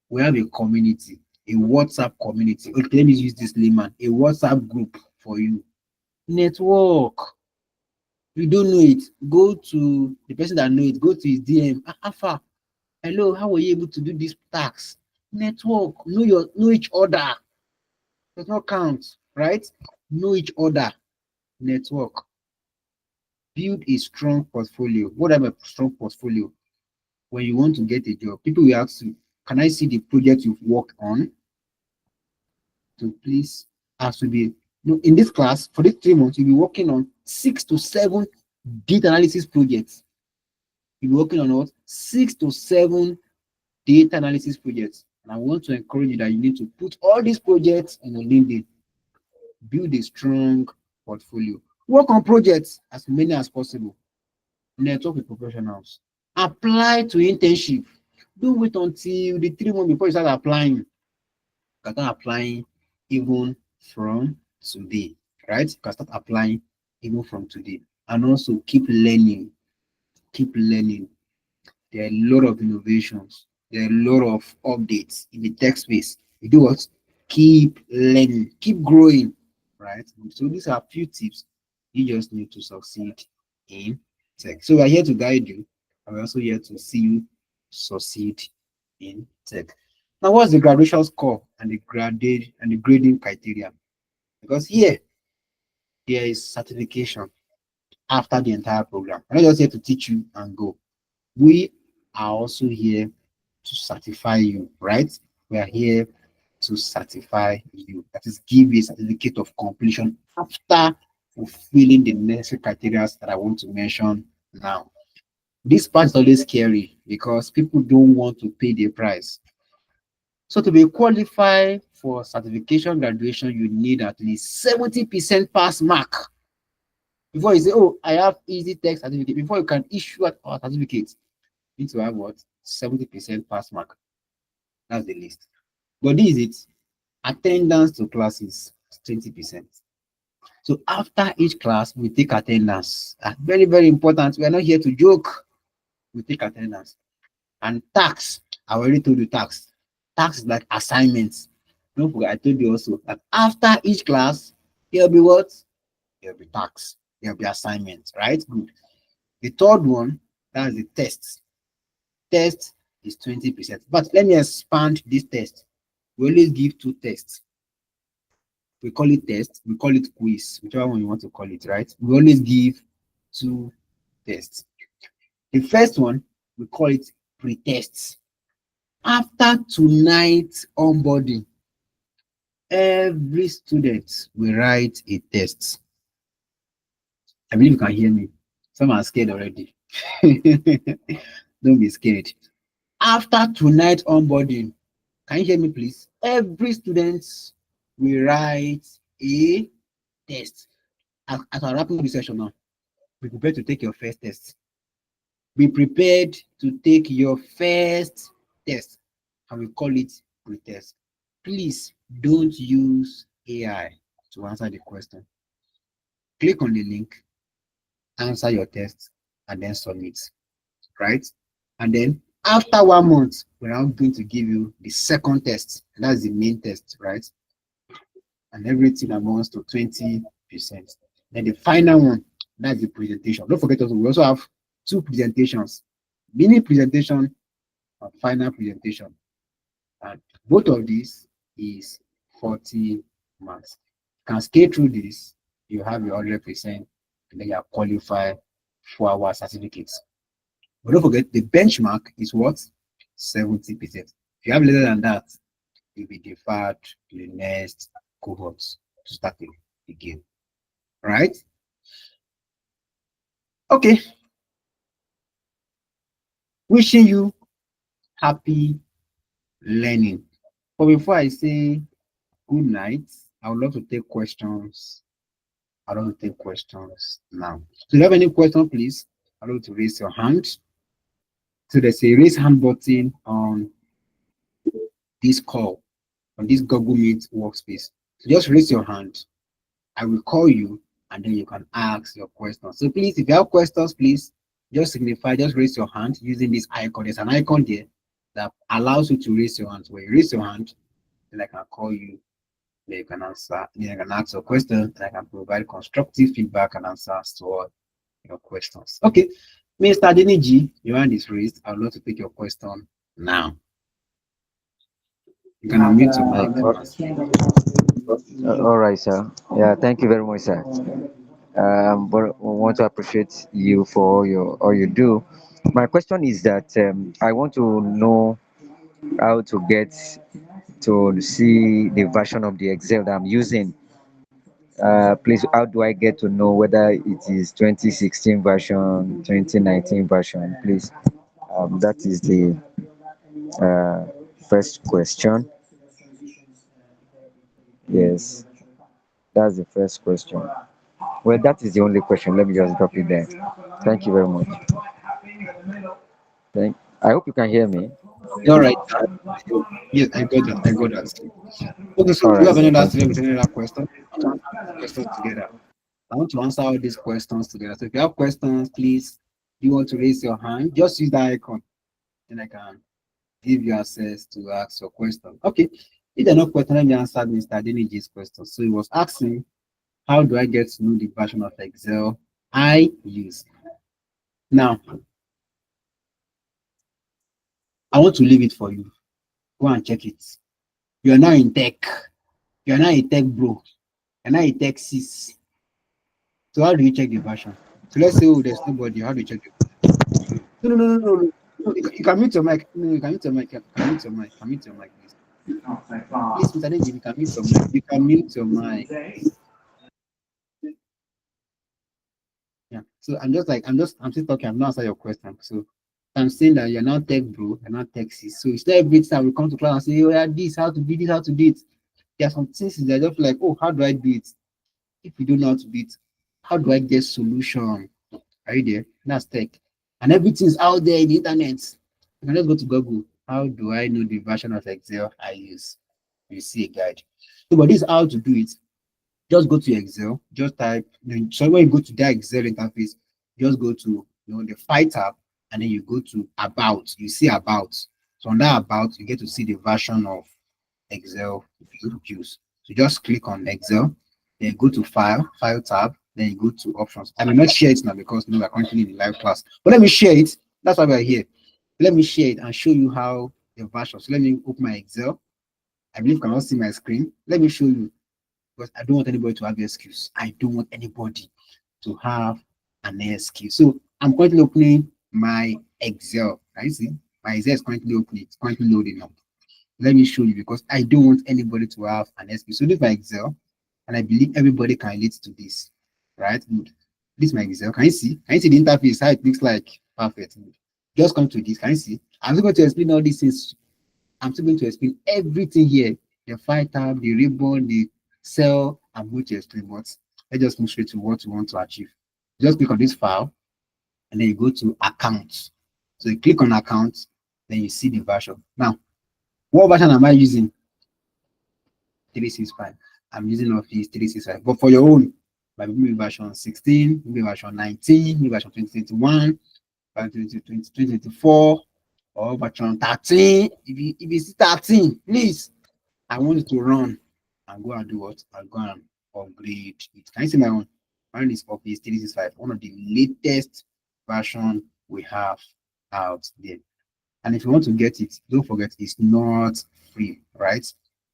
Speaker 1: We have a community, a WhatsApp community. Okay, let me use this layman, a WhatsApp group for you. Network. You don't know it, go to the person that know it, go to his DM. Alpha, hello, how were you able to do this task? Network, know each other. Does not count, right? Know each other. Network. Build a strong portfolio. What am a strong portfolio? When you want to get a job, people will ask you, can I see the project you've worked on? So please, has to be, in this class, for these 3 months, you'll be working on 6 to 7 data analysis projects. You'll be working on what? 6 to 7 data analysis projects. And I want to encourage you that you need to put all these projects on your LinkedIn. Build a strong portfolio. Work on projects as many as possible. Network with professionals. Apply to internship. Don't wait until the 3 months before you start applying. You can start applying even from today, right? You can start applying even from today. And also keep learning. Keep learning. There are a lot of innovations. There are a lot of updates in the tech space. You do what? Keep learning. Keep growing, right? So these are a few tips you just need to succeed in tech. So we're here to guide you, and we're also here to see you succeed in tech. Now, what's the graduation score and the grading criteria? Because here there is certification after the entire program. I'm not just here to teach you and go. We are also here to certify you, right? We are here to certify you. That is, give you a certificate of completion after fulfilling the necessary criteria that I want to mention now. This part is always scary because people don't want to pay the price. So to be qualified for certification graduation, you need at least 70% pass mark. Before you say, oh, I have easy tech certificate, before you can issue our certificate, you need to have what? 70% pass mark. That's the list. But this is it. Attendance to classes is 20%. So after each class, we take attendance. Very, very important. We are not here to joke. We take attendance. And tax, I already told you tax. Tax is like assignments. Don't forget, I told you also that after each class, there'll be what? There'll be tax. There'll be assignments, right? Good. The third one, that's the test. Test is 20%. But let me expand this test. We always give two tests. We call it test, we call it quiz, whichever one you want to call it, right? We always give two tests. The first one, we call it pre-tests. After tonight's onboarding, every student will write a test. I believe you can hear me. Some are scared already. Don't be scared. After tonight's onboarding, can you hear me, please? Every student will write a test. As I'm wrapping up this session now, be prepared to take your first test. Be prepared to take your first test, and we call it pre-test. Please don't use AI to answer the question. Click on the link, answer your test, and then submit, right? And then after 1 month, we're now going to give you the second test. And that's the main test, right? And everything amounts to 20%. Then the final one, that's the presentation. Don't forget also, we also have two presentations, mini presentation and final presentation. And both of these is 40 marks. You can scale through this, you have your 100%, and then you are qualified for our certificates. But don't forget, the benchmark is what? 70%. If you have less than that, you'll be deferred to the next cohort to start again. Right? Okay. Wishing you happy learning. But before I say good night, I would love to take questions. I don't want to take questions now. So if you have any question, please, I want to raise your hand. So there's a raise hand button on this call, on this Google Meet workspace. So just raise your hand. I will call you and then you can ask your questions. So please, if you have questions, please just signify, just raise your hand using this icon. There's an icon there that allows you to raise your hand. So when you raise your hand, then I can call you, then you can answer, then I can ask your question, and I can provide constructive feedback and answers to all your questions. Okay, Mr. Deniji, your hand is raised. I would love to take your question now. You can unmute your mic.
Speaker 2: All right, sir. Yeah, thank you very much, sir. But I want to appreciate you for all you do. My question is that I want to know how to get to see the version of the Excel that I'm using. Please, how do I get to know whether it is 2016 version, 2019 version? Please, that is the uh, first question. Yes, that's the first question. Well, that is the only question. Let me just drop it there. Thank you very much. I hope you can hear me.
Speaker 1: All right. Yes, I got that. I got that. Okay, so
Speaker 2: All
Speaker 1: do you have
Speaker 2: right.
Speaker 1: any other
Speaker 2: Thank
Speaker 1: student with
Speaker 2: you.
Speaker 1: any other question? I want to answer these questions together. I want to answer all these questions together. So if you have questions, please, you want to raise your hand, just use that icon, and I can give you access to ask your question. Okay. If there are no questions, let me answer Mr. Deniji's question. So he was asking, how do I get to know the version of Excel I use? Now, I want to leave it for you. Go and check it. You are now in tech. You are now a tech bro. You are now a tech sis. So how do you check the version? So let's say, oh, there's nobody. How do you check it? No, no, no, no, no. No, you can mute your mic. No, you can mute your mic. You can mute your mic. You can mute your mic, please. Please, Mr. Neji, you can mute your mic. You can mute your mic, please. So I'm still talking. I'm not answering your question. So I'm saying that you're not tech bro, you're not tech sis. So it's not every time we come to class and say, oh yeah, this, how to do this, how to do it. There are some things that just like, oh, how do I do it? If you don't know how to do it, how do I get solution? Are you there? That's tech. And everything's out there in the internet. You can just go to Google. How do I know the version of Excel I use? You see a guide. So, but this is how to do it. Just go to Excel, just type. So when you go to that Excel interface, just go to the File tab, and then you go to About. You see About. So on that About, you get to see the version of Excel you use. So just click on Excel, then go to File tab, then you go to Options. I may not share it now because we're currently in the live class, but let me share it. That's why we're here. Let me share it and show you how the version. So let me open my Excel. I believe you cannot see my screen. Let me show you because I don't want anybody to have excuse. I don't want anybody to have an excuse. So I'm currently opening my Excel. Can you see? My Excel is currently opening. It's currently loading up. Let me show you because I don't want anybody to have an excuse. So this is my Excel, and I believe everybody can relate to this. Right? Good. This is my Excel. Can you see? Can you see the interface? How it looks like? Perfect. Good. Just come to this. Can you see? I'm going to explain all these things. I'm still going to explain everything here. The file tab, the ribbon, the cell. I'm going to explain what. Let's just move straight to what you want to achieve. Just click on this file, and then you go to accounts. So you click on accounts, then you see the version. Now, what version am I using? 365. I'm using Office 365. But for your own, maybe version 16, maybe version 19, maybe version 2021, version 2024, or version 13. If it's 13, please, I want it to run and go and do what? I'll go and upgrade it. Can you see my own? Mine is Office 365, one of the latest version we have out there. And if you want to get it, don't forget it's not free, right?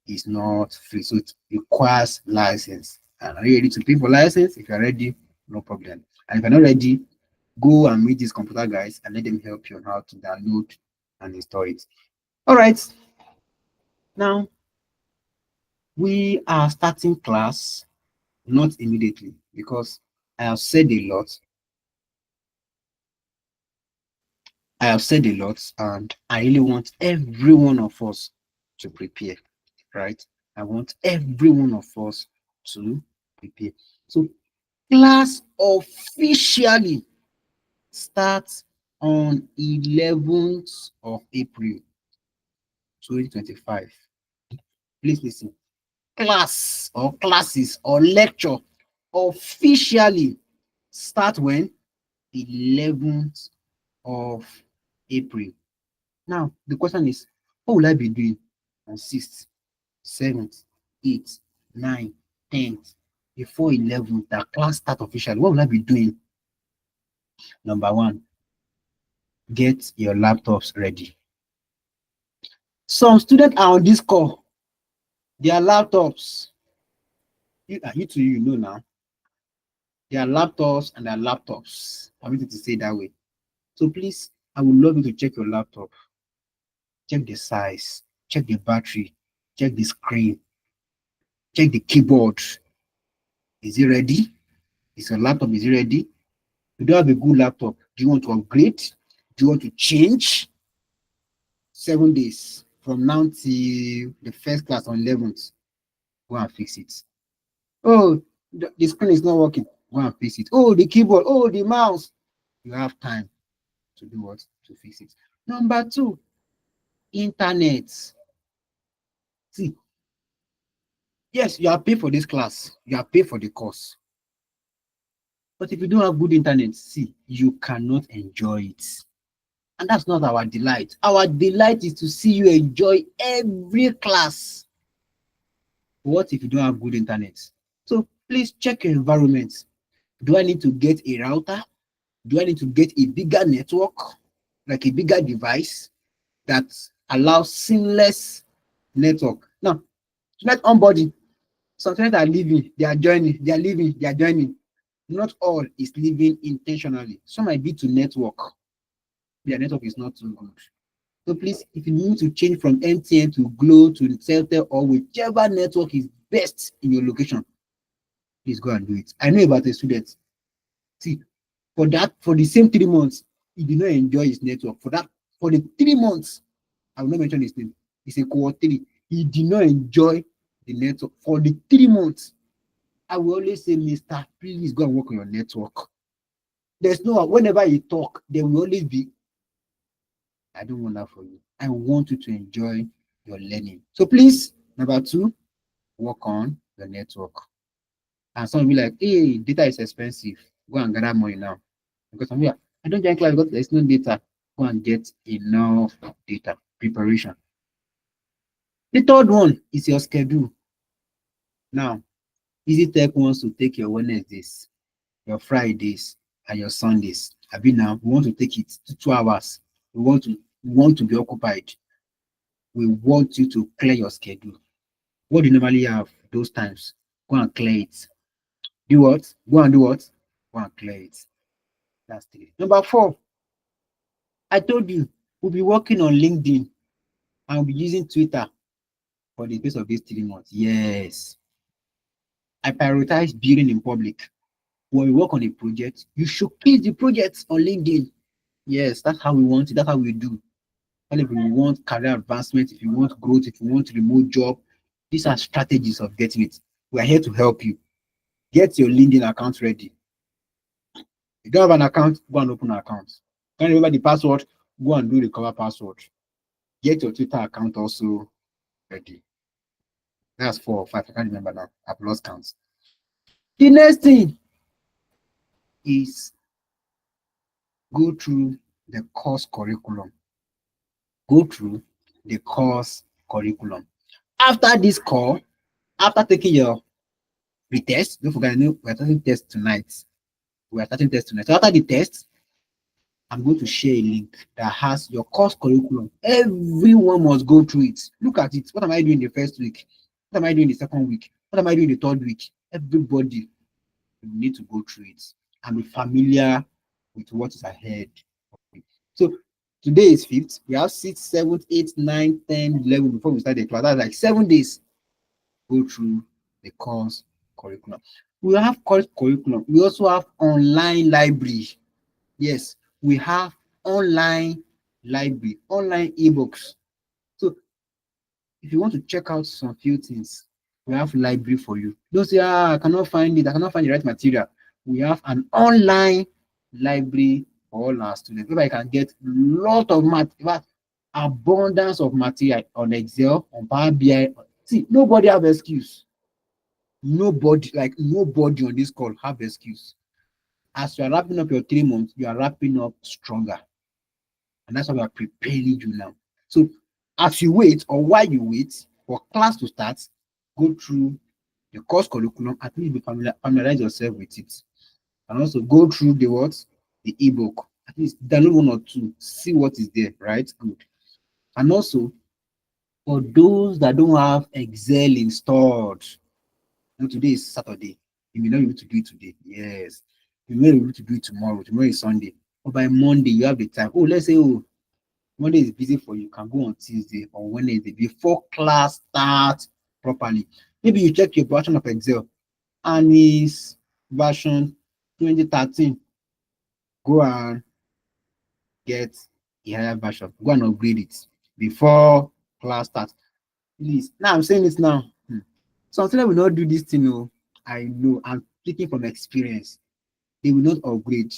Speaker 1: It's not free. So it requires license. And are you ready to pay for license? If you're ready, no problem. And if you're not ready, go and meet these computer guys and let them help you on how to download and install it. All right. Now we are starting class not immediately because I have said a lot. I have said a lot, and I really want every one of us to prepare, right? I want every one of us to prepare. So, class officially starts on 11th of April 2025. Please listen. Class or classes or lecture officially start when? 11th of April. Now, the question is, what will I be doing on 6th, 7th, 8th, 9th, 10th, before 11th, that class start officially? What will I be doing? Number one, get your laptops ready. Some students are on this call. Their laptops, you two, you know now, their laptops and their laptops. Permit me to say that way. So please, I would love you to check your laptop. Check the size, check the battery, check the screen, check the keyboard. Is it ready? Is your laptop, is it ready? You don't have a good laptop. Do you want to upgrade? Do you want to change? 7 days from now till the first class on 11th. Go and fix it. Oh, the screen is not working. Go and fix it. Oh, the keyboard. Oh, the mouse. You have time to do what? To fix it. Number two, internet. See, yes, you are paid for this class. You are paid for the course. But if you don't have good internet, see, you cannot enjoy it. And that's not our delight. Our delight is to see you enjoy every class. What if you don't have good internet? So please check your environment. Do I need to get a router? Do I need to get a bigger network, like a bigger device that allows seamless network? Now, tonight onboarding, some students are leaving, they are joining, they are leaving, they are joining. Not all is leaving intentionally. Some might be to network. Their network is not too good. So please, if you need to change from MTN to Glo to Celtel or whichever network is best in your location, please go and do it. I know about a student. See, For the same 3 months, he did not enjoy his network. For the 3 months, I will not mention his name. It's a cohort 3. He did not enjoy the network for the 3 months. I will always say, Mister, please go and work on your network. There's no whenever you talk, there will always be, I don't want that for you. I want you to enjoy your learning. So please, number 2, work on your network. And some will be like, hey, data is expensive. Go and gather money now. Because some people, I don't join class because there's no data. Go and get enough data preparation. The third one is your schedule. Now, Easy Tech wants to take your Wednesdays, your Fridays, and your Sundays. Abi now, we want to take it to 2 hours. We want to be occupied. We want you to clear your schedule. What do you normally have those times? Go and clear it. Do what? Go and do what? Go and clear it. That's 3. Number 4, I told you we'll be working on LinkedIn and we'll be using Twitter for the space of these 3 months. Yes. I prioritize building in public. When we work on a project, you showcase the projects on LinkedIn. Yes, that's how we want it. That's how we do. And if you want career advancement, if you want growth, if you want remote job, these are strategies of getting it. We are here to help you. Get your LinkedIn account ready. If you don't have an account, go and open an account. Can't remember the password, go and do the cover password. Get your Twitter account also ready. That's 4 or 5. I can't remember now. I've lost count. The next thing is go through the course curriculum. Go through the course curriculum. After this call, after taking your retest, don't forget, I know we're starting test tonight. So after the test, I'm going to share a link that has your course curriculum. Everyone must go through it. Look at it. What am I doing the first week? What am I doing the second week? What am I doing the third week? Everybody need to go through it and be familiar with what is ahead. So today is 5th. We have 6th, 7th, 8th, 9th, 10th, 11th before we start the class. That's like 7 days. Go through the course curriculum. We have course curriculum. We also have online library. Yes, we have online library, online ebooks. So if you want to check out some few things, we have library for you. Don't say, I cannot find it, I cannot find the right material. We have an online library for all our students, where I can get lot of math, abundance of material on Excel, on Power BI. See, nobody have excuse. Nobody on this call have excuse. As you are wrapping up your 3 months, you are wrapping up stronger. And that's why we are preparing you now. So as you wait, or while you wait for class to start, go through the course curriculum, at least familiarize yourself with it. And also go through the ebook. At least download 1 or 2, see what is there, right? Good. And also, for those that don't have Excel installed, today is Saturday. You may not be able to do it today. Yes. You may be able to do it tomorrow. Tomorrow is Sunday. But by Monday, you have the time. Oh, let's say, Monday is busy for you. You can go on Tuesday or Wednesday before class starts properly. Maybe you check your version of Excel and it's version 2013. Go and get a higher version. Go and upgrade it before class starts. Please. Now I'm saying this now. Some students will not do this thing. Oh, I know. I'm speaking from experience. They will not upgrade.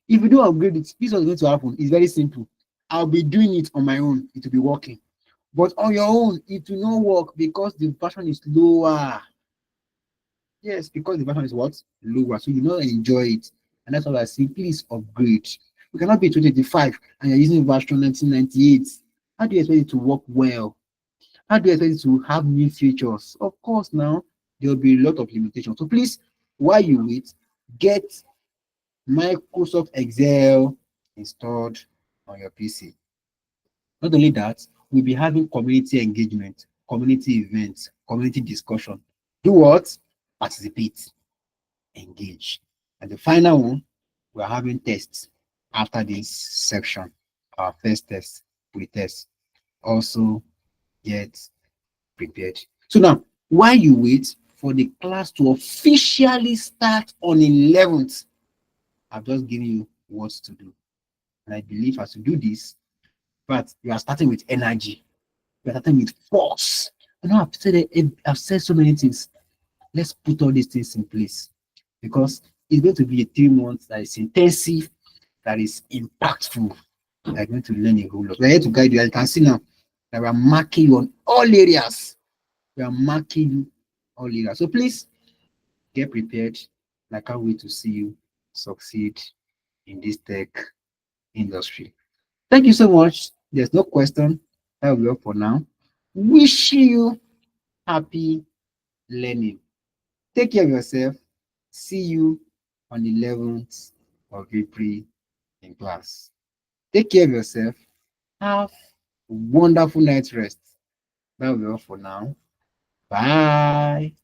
Speaker 1: If you don't upgrade it, this is what's going to happen. It's very simple. I'll be doing it on my own. It will be working. But on your own, it will not work because the version is lower. Yes, because the version is what? Lower. So you not enjoy it. And that's why I say, please upgrade. You cannot be 2025 and you're using version 1998. How do you expect it to work well? How do you expect it to have new features? Of course, now there will be a lot of limitations. So please, while you wait, get Microsoft Excel installed on your PC. Not only that, we'll be having community engagement, community events, community discussion. Do what? Participate, engage. And the final one, we're having tests after this section. Our first test, pre-test. Also get prepared. So now, while you wait for the class to officially start on 11th, I've just given you what to do. And I believe as you do this, but you are starting with energy, you are starting with force. I know I've said so many things. Let's put all these things in place because it's going to be a 3 months that is intensive, that is impactful. You're going to learn a whole lot. We're here to guide you. As you can see now that we are marking you on all areas. We are marking you all areas. So please get prepared. I can't wait to see you succeed in this tech industry. Thank you so much. There's no question. That will be all for now. Wishing you happy learning. Take care of yourself. See you on the 11th of April in class. Take care of yourself. Have a wonderful night's rest. That will be all for now. Bye.